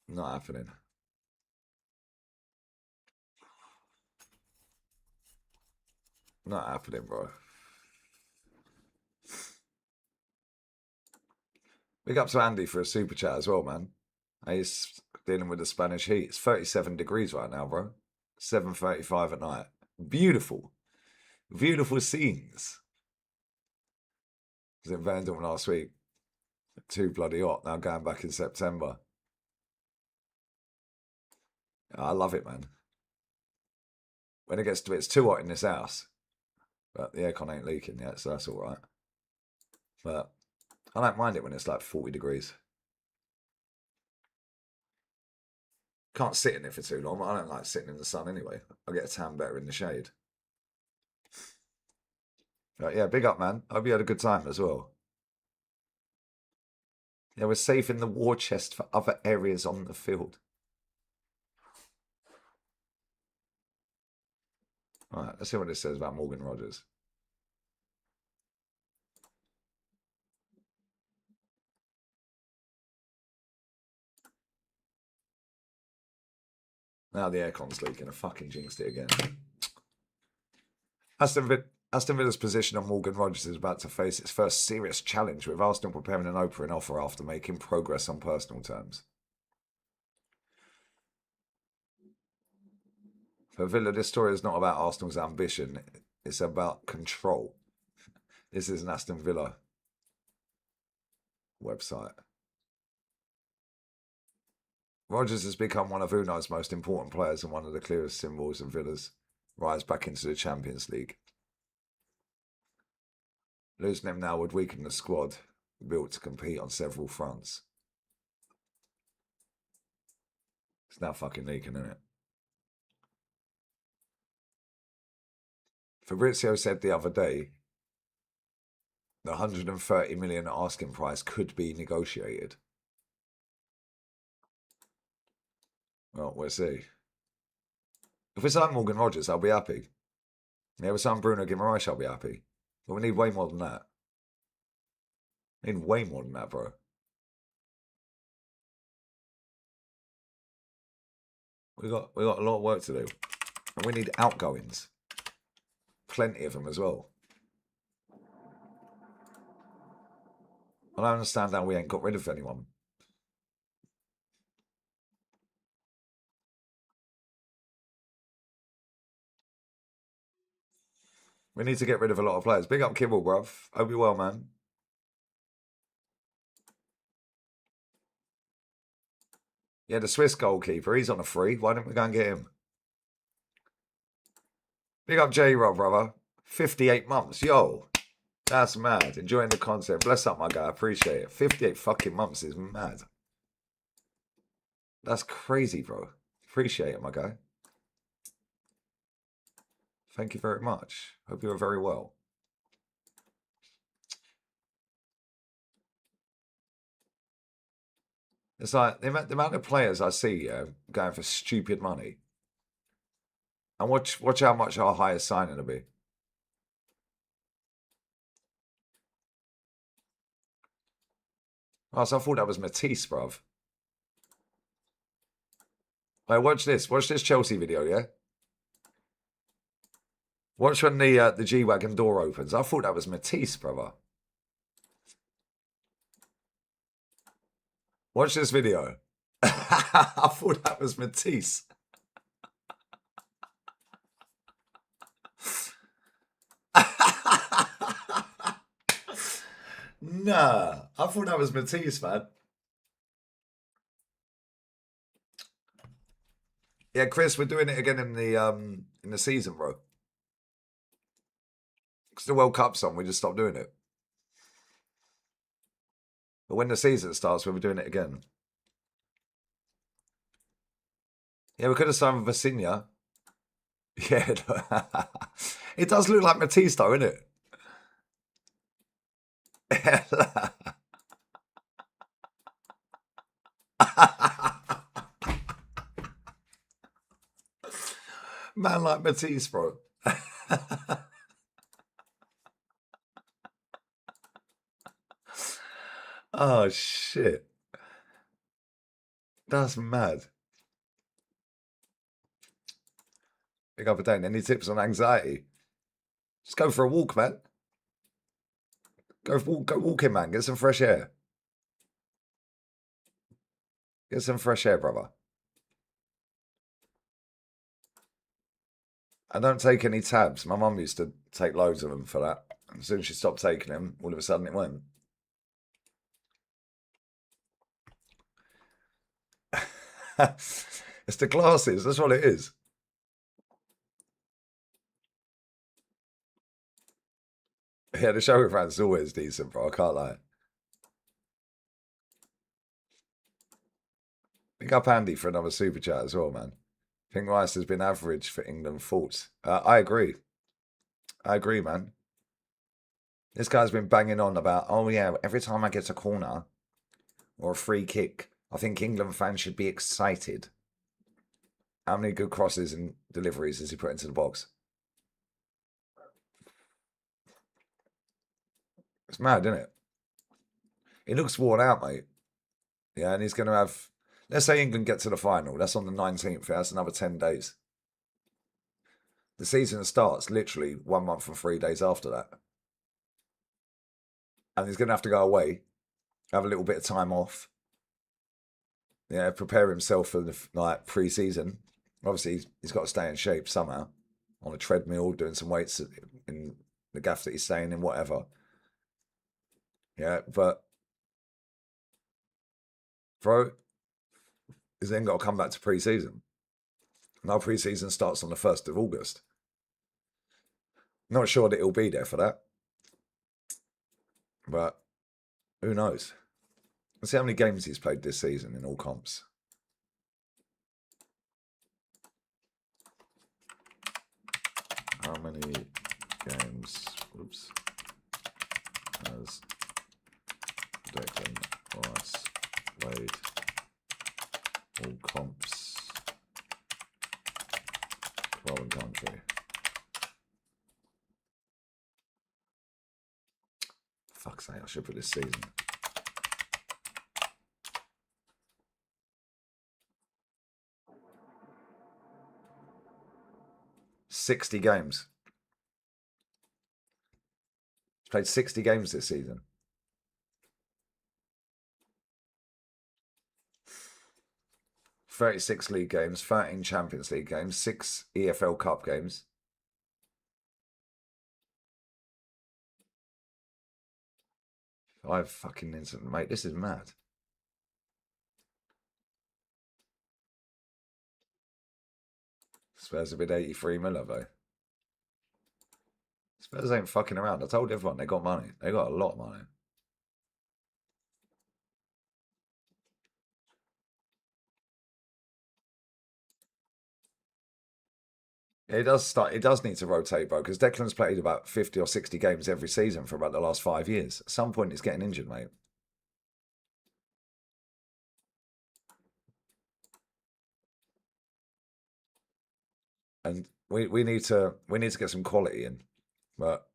Not happening. Not happening, bro. Big up to Andy for a super chat as well, man. He's dealing with the Spanish heat. It's 37 degrees right now, bro. 7:35 at night. Beautiful. Beautiful scenes. I was in Vandal last week. Too bloody hot. Now going back in September. I love it, man. When it gets to it's too hot in this house. But the aircon ain't leaking yet, so that's all right. But I don't mind it when it's like 40 degrees. Can't sit in it for too long. I don't like sitting in the sun anyway. I get a tan better in the shade. But yeah, big up, man. Hope you had a good time as well. Yeah, we're safe in the war chest for other areas on the field. All right, let's see what it says about Morgan Rogers. Now the aircon's leaking. I fucking jinxed it again. Aston Villa's position on Morgan Rogers is about to face its first serious challenge, with Arsenal preparing an open offer after making progress on personal terms. For Villa, this story is not about Arsenal's ambition. It's about control. This is an Aston Villa website. Rodgers has become one of Unai's most important players and one of the clearest symbols of Villa's rise back into the Champions League. Losing him now would weaken the squad built to compete on several fronts. It's now fucking leaking, isn't it? Fabrizio said the other day the 130 million asking price could be negotiated. Well, we'll see. If we sign Morgan Rogers, I'll be happy. Yeah, if we sign Bruno Guimaraes, I'll be happy. But we need way more than that. We need way more than that, bro. We got a lot of work to do. And we need outgoings. Plenty of them as well. I don't understand how we ain't got rid of anyone. We need to get rid of a lot of players. Big up Kibble, bruv. Hope you're well, man. Yeah, the Swiss goalkeeper. He's on a free. Why don't we go and get him? Big up J-Rob, brother. 58 months. Yo, that's mad. Enjoying the content. Bless up, my guy. Appreciate it. 58 fucking months is mad. That's crazy, bro. Appreciate it, my guy. Thank you very much. Hope you are very well. It's like the amount of players I see going for stupid money. And watch how much our highest signing will be. Oh, so I thought that was Matisse, bruv. Wait, watch this. Watch this Chelsea video, yeah? Watch when the G-Wagon door opens. I thought that was Matisse, brother. Watch this video. I thought that was Matisse. Nah, I thought that was Matisse, man. Yeah, Chris, we're doing it again in the season, bro. Because the World Cup's on, we just stopped doing it. But when the season starts, we'll be doing it again. Yeah, we could have signed with Vasinha. Yeah, it does look like Matisse, though, isn't it? Man like Matisse, bro. Oh, shit. That's mad. Big up a day. Any tips on anxiety? Just go for a walk, man. Go walking, man. Get some fresh air. Get some fresh air, brother. I don't take any tabs. My mum used to take loads of them for that. As soon as she stopped taking them, all of a sudden it went. It's the glasses. That's what it is. Yeah, the show with France is always decent, bro. I can't lie. Pick up Andy for another super chat as well, man. I think Rice has been average for England faults. I agree. I agree, man. This guy's been banging on about, oh yeah, every time I get a corner or a free kick, I think England fans should be excited. How many good crosses and deliveries has he put into the box? It's mad, isn't it? He looks worn out, mate. Yeah, and he's going to have, let's say England get to the final. That's on the 19th. That's another 10 days. The season starts literally 1 month and 3 days after that. And he's going to have to go away, have a little bit of time off. Yeah, prepare himself for the like pre-season. Obviously, he's got to stay in shape somehow, on a treadmill, doing some weights in the gaff that he's staying in, whatever. Yeah, but bro, he's then got to come back to pre-season. Now pre-season starts on the 1st of August. Not sure that he'll be there for that, but who knows? Let's see how many games he's played this season in all comps. How many games, whoops, has Declan Rice played all comps, club and country? Fuck's sake, I should put this season. $60 games. He's played 60 games this season. 36 league games, 13 Champions League games, 6 EFL Cup games. I've fucking instant, mate. This is mad. Spurs have been 83 mil, though. Spurs ain't fucking around. I told everyone they got money. They got a lot of money. It does need to rotate, bro, because Declan's played about 50 or 60 games every season for about the last 5 years. At some point, he's getting injured, mate. And we need to get some quality in, but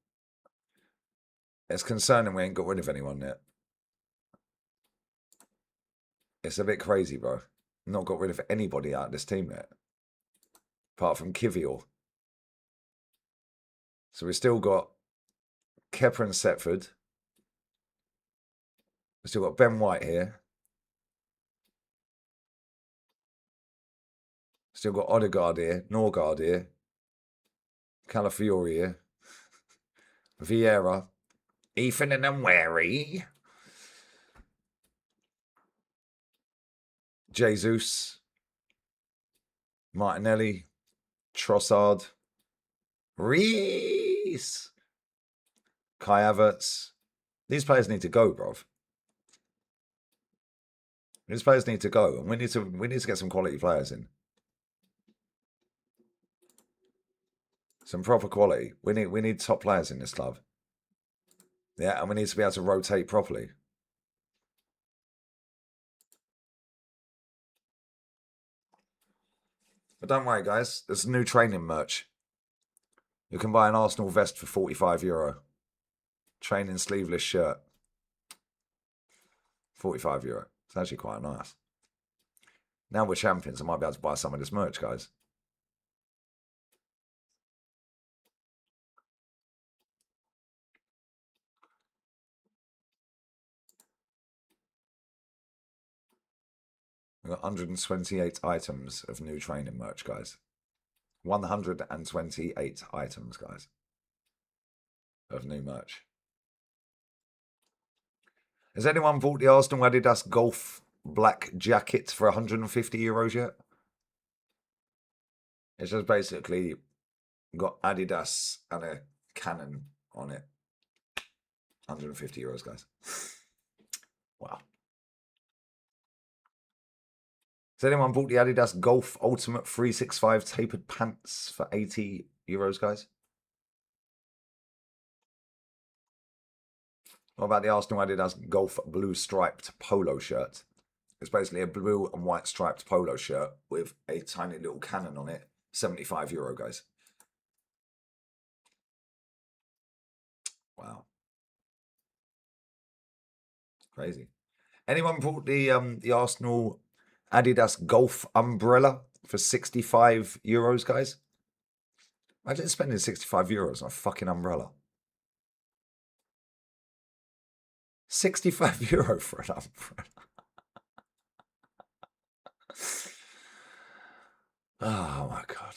it's concerning we ain't got rid of anyone yet. It's a bit crazy, bro. Not got rid of anybody out of this team yet, apart from Kivior. So we've still got Kepper and Setford. We've still got Ben White here. Still got Odegaard here, Norgard here, Calafiori here, Vieira, Ethan and Nweri, Jesus, Martinelli, Trossard, Reese, Kai Havertz. These players need to go, bruv. These players need to go, and we need to get some quality players in. Some proper quality. We need top players in this club. Yeah, and we need to be able to rotate properly. But don't worry, guys. There's new training merch. You can buy an Arsenal vest for €45. Training sleeveless shirt. €45. It's actually quite nice. Now we're champions. I might be able to buy some of this merch, guys. got 128 items of new training merch, guys. 128 items, guys, of new merch. Has anyone bought the Arsenal Adidas Golf black jacket for 150 euros yet? It's just basically got Adidas and a cannon on it. 150 euros, guys. Wow. Has anyone bought the Adidas Golf Ultimate 365 tapered pants for 80 euros, guys? What about the Arsenal Adidas Golf blue striped polo shirt? It's basically a blue and white striped polo shirt with a tiny little cannon on it. 75 euro, guys. Wow. Crazy. Anyone bought the Arsenal Adidas Golf umbrella for 65 euros, guys? Imagine spending 65 euros on a fucking umbrella. 65 euro for an umbrella. Oh my god.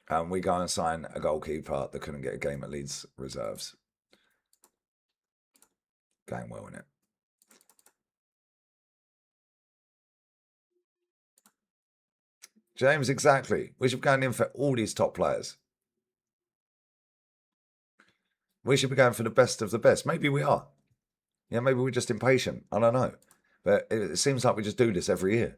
And we go and sign a goalkeeper that couldn't get a game at Leeds reserves. Going well, innit? James, exactly. We should be going in for all these top players. We should be going for the best of the best. Maybe we are. Yeah, maybe we're just impatient. I don't know. But it seems like we just do this every year.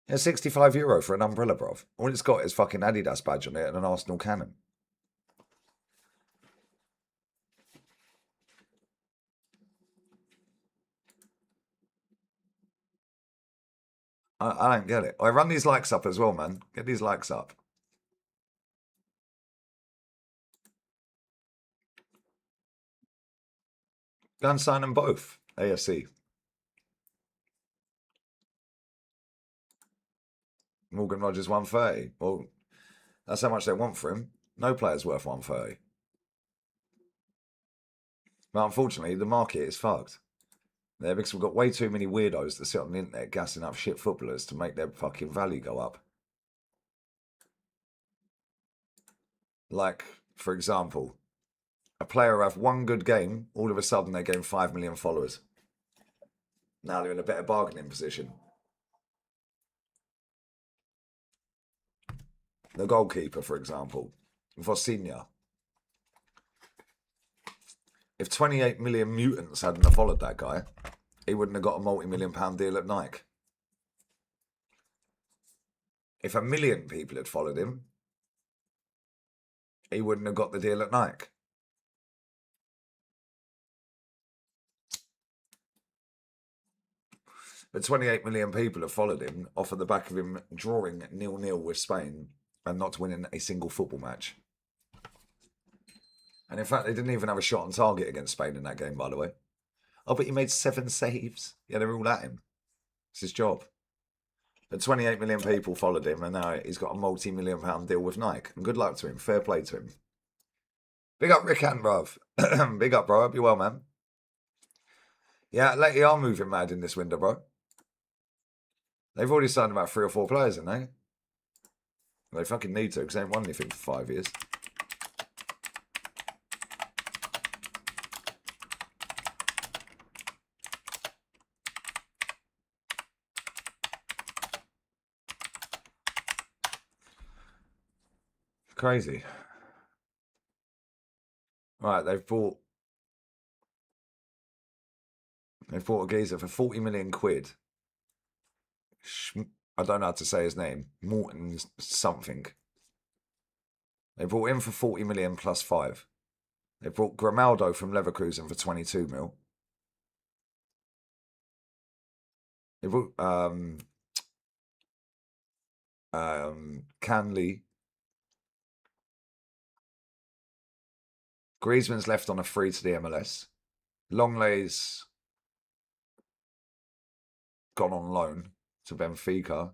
Yeah, 65 euro for an umbrella, bruv. All it's got is fucking Adidas badge on it and an Arsenal cannon. I don't get it. I run these likes up as well, man. Get these likes up. Go and sign them both. AFC. Morgan Rogers 130. Well, that's how much they want for him. No player's worth 130. But unfortunately, the market is fucked. There because we've got way too many weirdos that sit on the internet gassing up shit footballers to make their fucking value go up. Like, for example, a player have one good game, all of a sudden they gain 5 million followers. Now they're in a better bargaining position. The goalkeeper, for example, Vosinha. If 28 million mutants hadn't have followed that guy, he wouldn't have got a multi-million-pound deal at Nike. If 1 million people had followed him, he wouldn't have got the deal at Nike. But 28 million people have followed him off of the back of him drawing 0-0 with Spain and not winning a single football match. And in fact, they didn't even have a shot on target against Spain in that game, by the way. Oh, but he made 7 saves. Yeah, they're all at him. It's his job. But 28 million people followed him, and now he's got a multi-million-pound deal with Nike. And good luck to him. Fair play to him. Big up Rick and bruv. Big up, bro. Hope you're well, man. Yeah, Letty are moving mad in this window, bro. They've already signed about 3 or 4 players, haven't they? They fucking need to, because they haven't won anything for 5 years. Crazy. Right, they've bought a geezer for 40 million quid. I don't know how to say his name. Morton something. They brought him for 40 million plus 5. They brought Grimaldo from Leverkusen for 22 mil. They brought Canley. Griezmann's left on a free to the MLS. Longlay's gone on loan to Benfica.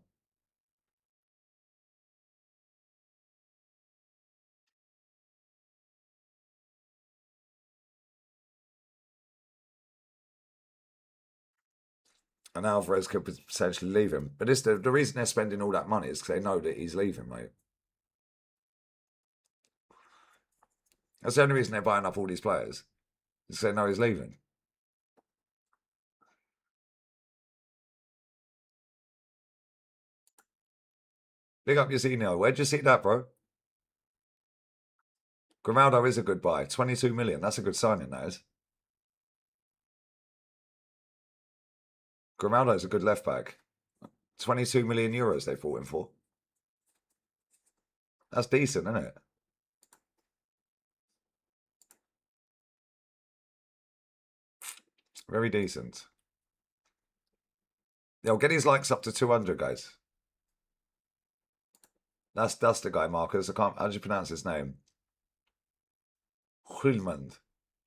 And Alvarez could potentially leave him. But the reason they're spending all that money is because they know that he's leaving, mate. That's the only reason they're buying up all these players. Is they know he's leaving. Big up Yasinho. Where'd you see that, bro? Grimaldo is a good buy. 22 million. That's a good signing, that is. Grimaldo's a good left back. 22 million euros they bought him for. That's decent, isn't it? Very decent. They'll get his likes up to 200, guys. That's the guy, Marcus. I can't. How do you pronounce his name? Hulmand.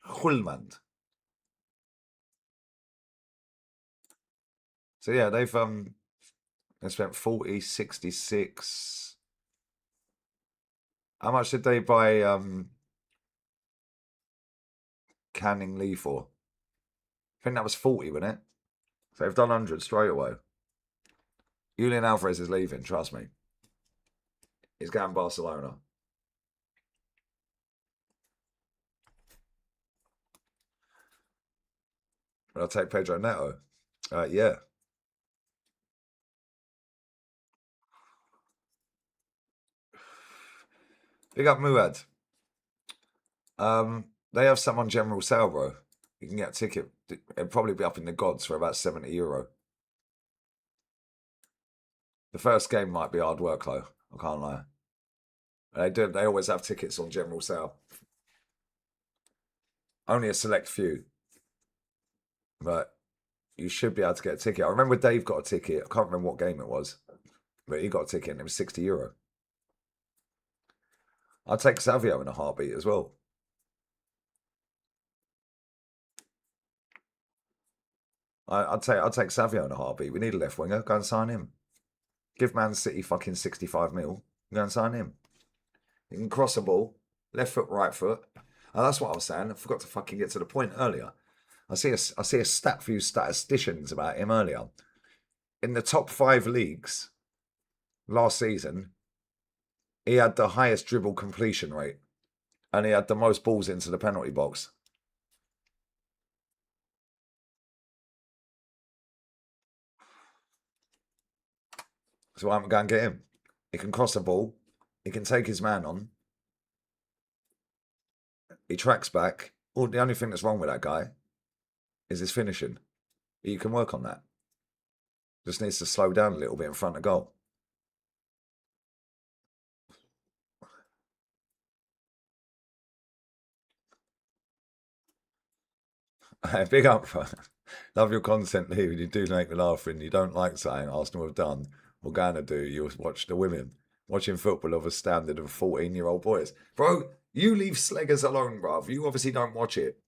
Hulmand. So yeah, they spent 40, 66. How much did they buy Canning Lee for? I think that was 40, wasn't it? So they've done 100 straight away. Julian Alvarez is leaving, trust me. He's going to Barcelona. But I'll take Pedro Neto. Yeah. Big up Muad. They have some on general sale, bro. You can get a ticket. It'll probably be up in the gods for about €70. The first game might be hard work, though. I can't lie. They always have tickets on general sale. Only a select few. But you should be able to get a ticket. I remember Dave got a ticket. I can't remember what game it was. But he got a ticket and it was €60. I'd take Savio in a heartbeat as well. I'd take Savio in a heartbeat. We need a left winger. Go and sign him. Give Man City fucking 65 mil. Go and sign him. He can cross a ball, left foot, right foot. And that's what I was saying. I forgot to fucking get to the point earlier. I see a stat for you statisticians about him earlier. In the top 5 leagues last season, he had the highest dribble completion rate. And he had the most balls into the penalty box. So I'm going to get him. He can cross a ball. He can take his man on. He tracks back. Oh, the only thing that's wrong with that guy is his finishing. You can work on that. Just needs to slow down a little bit in front of goal. Big up. Love your content, Lee. You do make me laugh and you don't like something Arsenal have done or going to do. You watch the women. Watching football of a standard of 14-year-old boys. Bro, you leave Sleggers alone, bruv. You obviously don't watch it.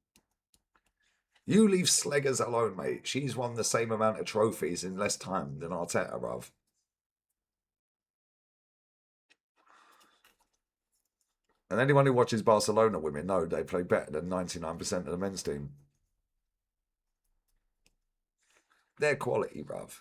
You leave Sleggers alone, mate. She's won the same amount of trophies in less time than Arteta, bruv. And anyone who watches Barcelona women know they play better than 99% of the men's team. They're quality, bruv.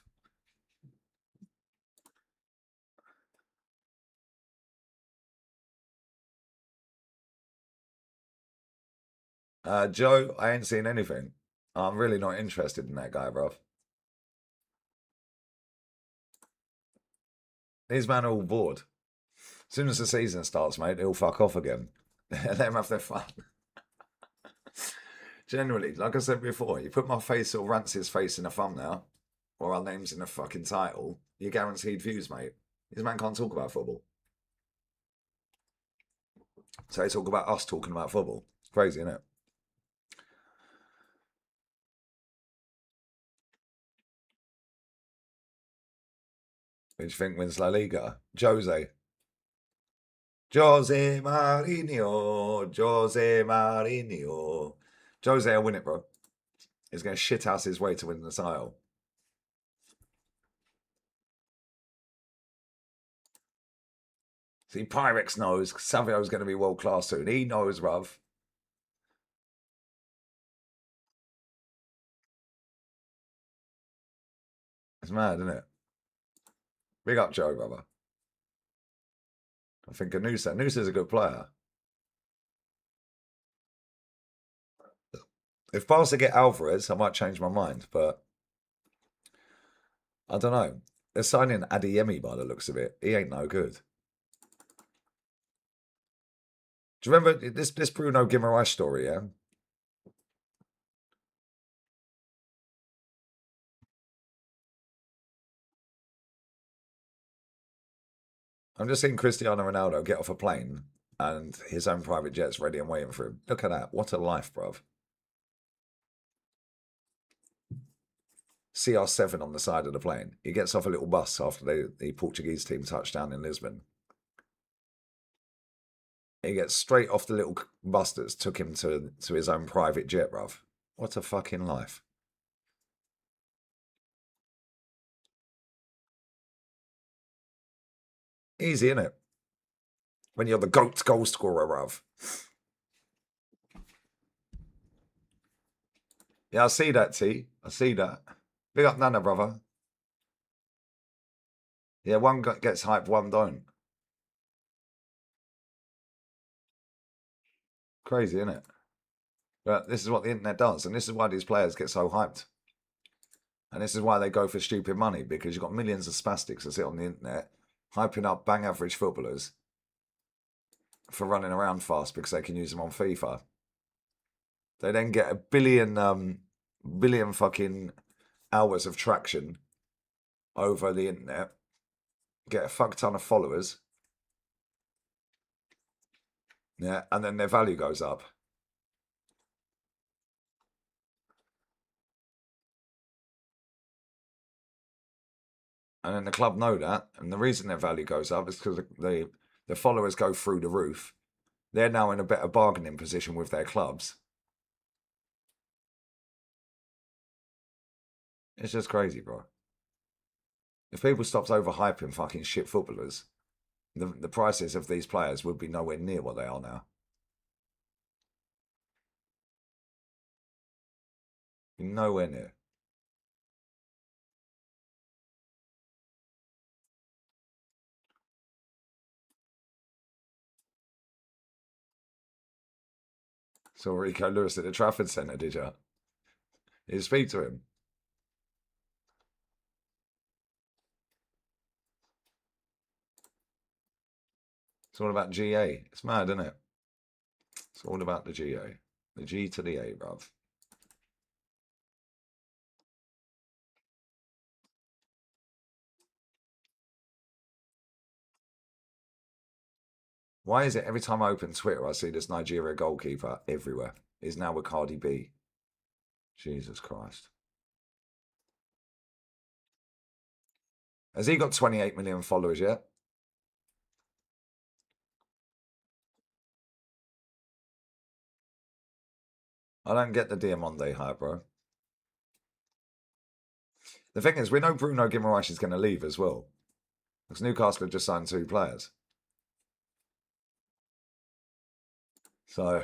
Joe, I ain't seen anything. I'm really not interested in that guy, bruv. These men are all bored. As soon as the season starts, mate, they'll fuck off again. Let them have their fun. Generally, like I said before, you put my face or Rance's face in a thumbnail, or our names in a fucking title, you're guaranteed views, mate. This man can't talk about football. So they talk about us talking about football. Crazy, isn't it? Who do you think wins La Liga? Jose. Jose Mourinho. Jose Mourinho. Jose will win it, bro. He's going to shithouse his way to win the title. See, Pyrex knows Savio's going to be world class soon. He knows, bruv. mad, isn't it? Big up Joe, brother. I think Noosa's a good player. If Barca get Alvarez, I might change my mind, but I don't know. They're signing Adeyemi by the looks of it. He ain't no good. Do you remember this Bruno Guimaraes story, yeah? I'm just seeing Cristiano Ronaldo get off a plane and his own private jet's ready and waiting for him. Look at that. What a life, bruv. CR7 on the side of the plane. He gets off a little bus after the Portuguese team touched down in Lisbon. He gets straight off the little bus that took him to his own private jet, bruv. What a fucking life. Easy, innit? When you're the GOAT goal scorer, bruv. Yeah, I see that, T. I see that. Big up Nana, brother. Yeah, one gets hyped, one don't. Crazy, isn't it? But this is what the internet does, and this is why these players get so hyped. And this is why they go for stupid money, because you've got millions of spastics that sit on the internet hyping up bang average footballers for running around fast because they can use them on FIFA. They then get a billion fucking hours of traction over the internet, get a fuck ton of followers, yeah, and then their value goes up. And then the club know that, and the reason their value goes up is because the followers go through the roof. They're now in a better bargaining position with their clubs. It's just crazy, bro. If people stopped overhyping fucking shit footballers, the prices of these players would be nowhere near what they are now. Nowhere near. Saw Rico Lewis at the Trafford Centre, did you? Did you speak to him? It's all about GA. It's mad, isn't it? It's all about the GA. The G to the A, bruv. Why is it every time I open Twitter, I see this Nigeria goalkeeper everywhere? He's now with Cardi B. Jesus Christ. Has he got 28 million followers yet? I don't get the Diamande hype, bro. The thing is, we know Bruno Guimaraes is going to leave as well. Because Newcastle have just signed 2 players. So,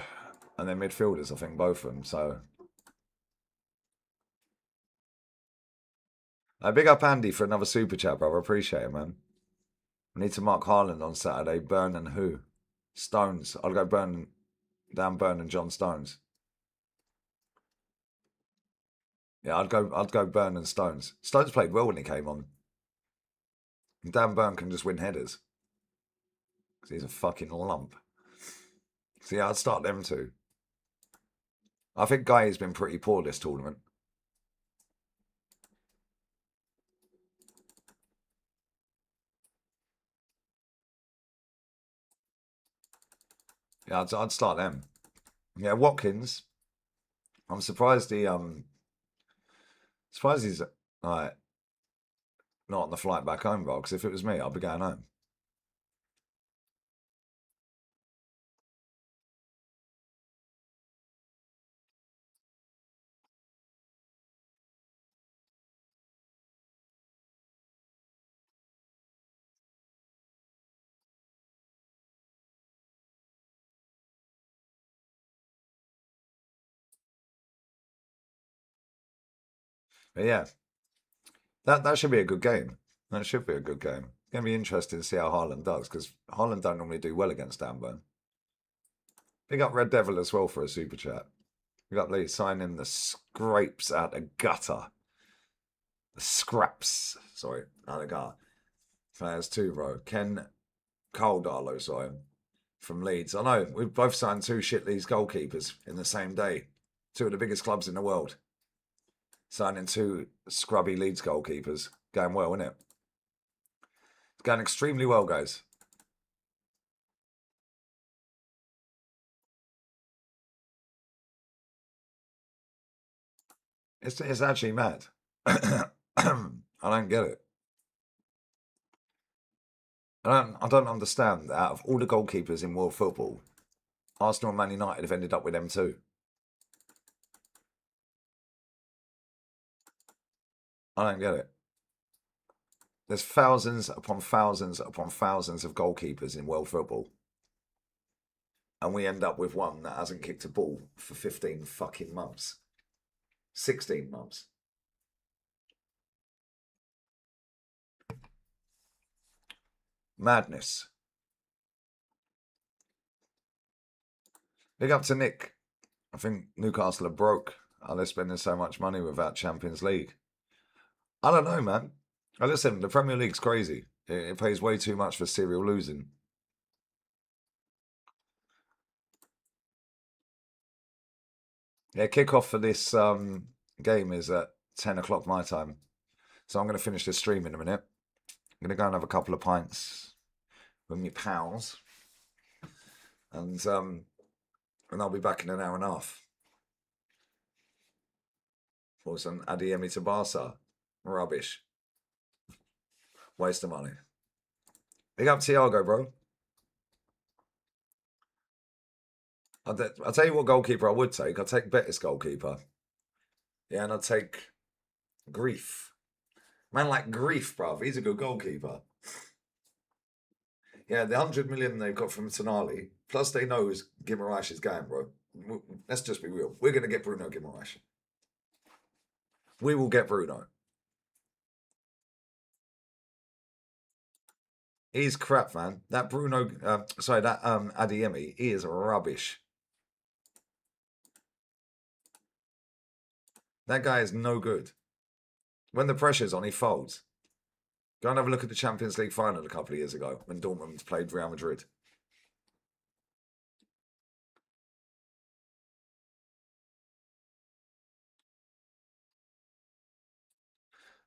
and they're midfielders, I think, both of them. So, big up Andy for another super chat, bro. I appreciate it, man. We need to mark Haaland on Saturday. Burn and who? Stones. I'll go Dan Burn and John Stones. Yeah, I'd go Burn and Stones. Stones played well when he came on. And Dan Burn can just win headers. Because he's a fucking lump. So yeah, I'd start them 2. I think Guy has been pretty poor this tournament. Yeah, I'd start them. Yeah, Watkins. I'm surprised he's like not on the flight back home, bro. Because if it was me, I'd be going home. But yeah, That should be a good game. That should be a good game. It's going to be interesting to see how Haaland does, because Haaland don't normally do well against Danburn. Big up Red Devil as well for a super chat. Big up Lee signing the scrapes out the gutter. The scraps, sorry, out the gutter. Players too, bro. Ken Darlow, sorry, from Leeds. I know, we've both signed two shit Leeds goalkeepers in the same day. Two of the biggest clubs in the world. Signing two scrubby Leeds goalkeepers. Going well, isn't it? It's going extremely well, guys. It's actually mad. I don't get it. I don't understand that out of all the goalkeepers in world football, Arsenal and Man United have ended up with them too. I don't get it. There's thousands upon thousands upon thousands of goalkeepers in world football. And we end up with one that hasn't kicked a ball for 15 fucking months. 16 months. Madness. Big up to Nick. I think Newcastle are broke. Are they spending so much money without Champions League? I don't know, man. Listen, the Premier League's crazy. It pays way too much for serial losing. Yeah, kickoff for this game is at 10 o'clock my time. So I'm going to finish this stream in a minute. I'm going to go and have a couple of pints with my pals. And I'll be back in an hour and a half. For some Adeyemi to Barca. Rubbish. Waste of money. Big up Thiago, bro. I'll tell you what goalkeeper I would take. I'll take Betis goalkeeper. Yeah, and I'll take Grief. Man like Grief, bruv. He's a good goalkeeper. Yeah, the 100 million they've got from Tonali, plus they know Guimaraes is going, bro. Let's just be real. We're going to get Bruno Guimaraes. We will get Bruno. He's crap, man. That Bruno, that Adeyemi, he is rubbish. That guy is no good. When the pressure's on, he folds. Go and have a look at the Champions League final a couple of years ago when Dortmund played Real Madrid.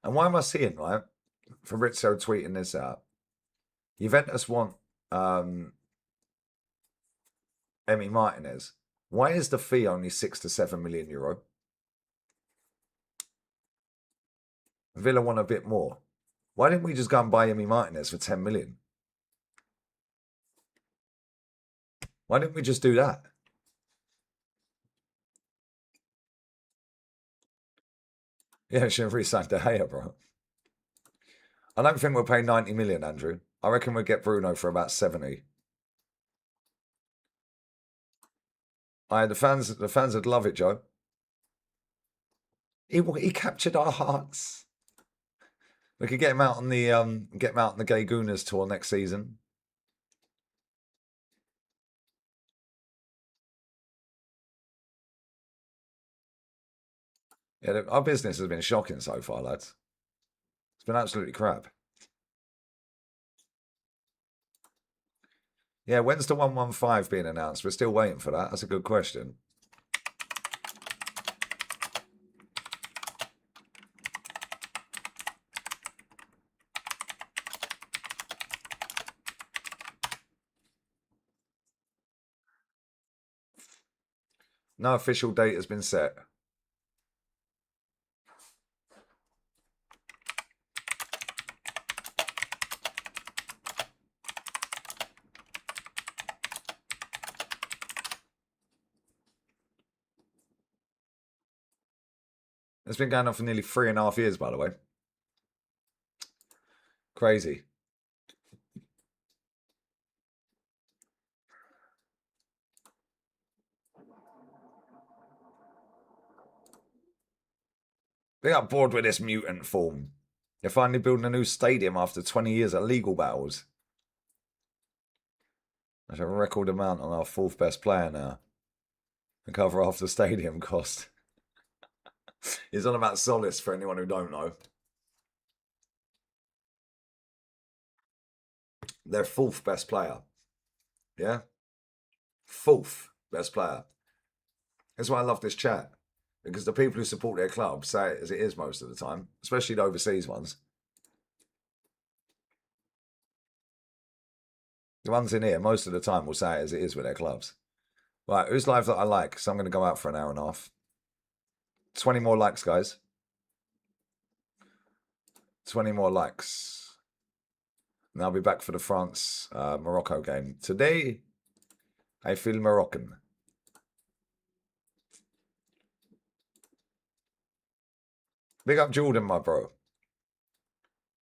And why am I seeing, right? Fabrizio tweeting this out. Juventus want Emi Martinez. Why is the fee only 6 to 7 million euro? Villa want a bit more. Why didn't we just go and buy Emi Martinez for 10 million? Why didn't we just do that? Yeah, should have re-signed De Gea, bro. I don't think we'll pay 90 million, Andrew. I reckon we'll get Bruno for about 70. The fans would love it, Joe. He captured our hearts. We could get him out on the Gay Gooners tour next season. Yeah, our business has been shocking so far, lads. It's been absolutely crap. Yeah, when's the 115 being announced? We're still waiting for that. That's a good question. No official date has been set. It's been going on for nearly 3.5 years, by the way. Crazy. They got bored with this mutant form. They're finally building a new stadium after 20 years of legal battles. That's a record amount on our fourth best player now. And cover half the stadium cost. He's on about Solace for anyone who don't know. Their fourth best player. Yeah? Fourth best player. That's why I love this chat. Because the people who support their club say it as it is most of the time. Especially the overseas ones. The ones in here, most of the time, will say it as it is with their clubs. Right, who's live that I like? So I'm going to go out for an hour and a half. 20 more likes, guys. 20 more likes. And I'll be back for the France-Morocco game. Today, I feel Moroccan. Big up Jordan, my bro.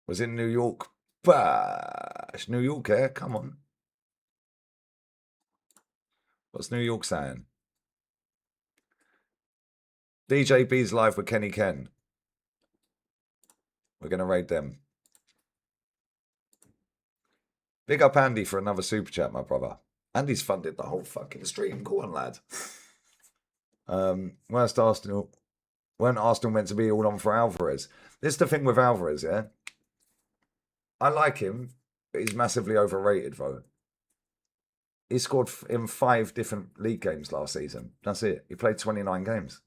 Was in New York. Bash. New York, eh? Come on. What's New York saying? DJB's live with Kenny Ken. We're going to raid them. Big up Andy for another super chat, my brother. Andy's funded the whole fucking stream. Go on, lad. Weren't Arsenal meant to be all on for Alvarez? This is the thing with Alvarez, yeah? I like him, but he's massively overrated, though. He scored in 5 different league games last season. That's it. He played 29 games.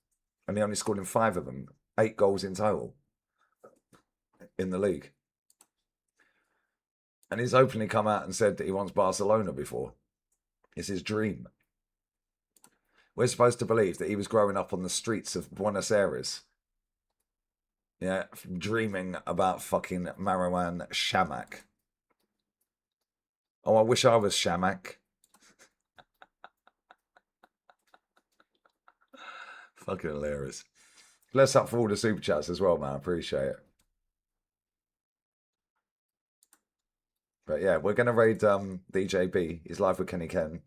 And he only scored in 5 of them. 8 goals in total. In the league. And he's openly come out and said that he wants Barcelona before. It's his dream. We're supposed to believe that he was growing up on the streets of Buenos Aires. Yeah, dreaming about fucking Marouane Shamak. Oh, I wish I was Shamak. Fucking hilarious. Bless up for all the super chats as well, man. I appreciate it. But yeah, we're going to raid DJB. He's live with Kenny Ken.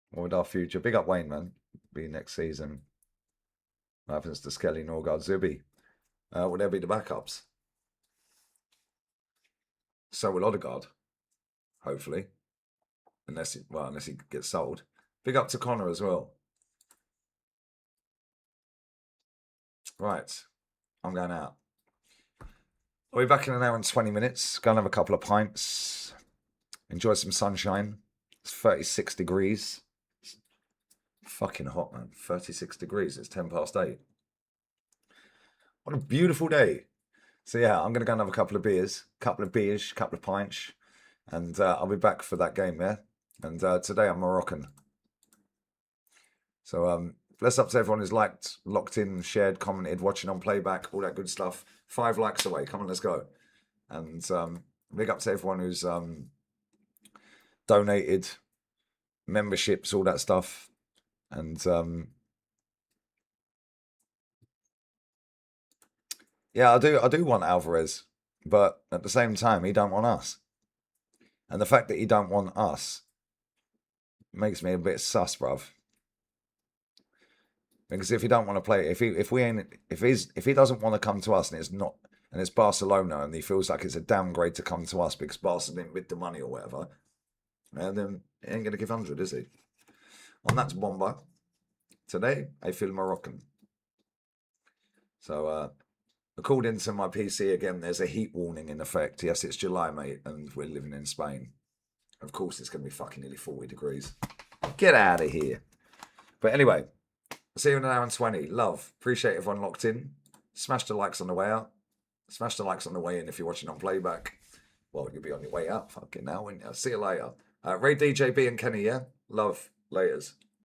What with our future? Big up Wayne, man. Be next season. What happens to Skelly, Norgard, Zubi? Will there be the backups? So will Odegaard. Hopefully. Unless he gets sold. Big up to Connor as well. Right. I'm going out. I'll be back in an hour and 20 minutes. Go and have a couple of pints. Enjoy some sunshine. It's 36 degrees. It's fucking hot, man. 36 degrees. It's 10 past 8. What a beautiful day. So yeah, I'm going to go and have a couple of beers. Couple of pints. And I'll be back for that game, yeah? And today I'm Moroccan. So bless up to everyone who's liked, locked in, shared, commented, watching on playback, all that good stuff. 5 likes away. Come on, let's go. And big up to everyone who's donated, memberships, all that stuff. And yeah, I do want Alvarez, but at the same time, he don't want us. And the fact that he don't want us makes me a bit sus, bruv. Because if he don't want to play, if he doesn't want to come to us and it's Barcelona and he feels like it's a downgrade to come to us because Barcelona didn't bid the money or whatever, then he ain't gonna give 100, is he? And that's Bomba. Today I feel Moroccan. So according to my PC again, there's a heat warning in effect. Yes, it's July, mate, and we're living in Spain. Of course, it's gonna be fucking nearly 40 degrees. Get out of here. But anyway. See you in an hour and 20. Love. Appreciate everyone locked in. Smash the likes on the way out. Smash the likes on the way in if you're watching on playback. Well, you'll be on your way out. Fucking now, won't you? See you later. Ray DJB and Kenny, yeah? Love. Laters.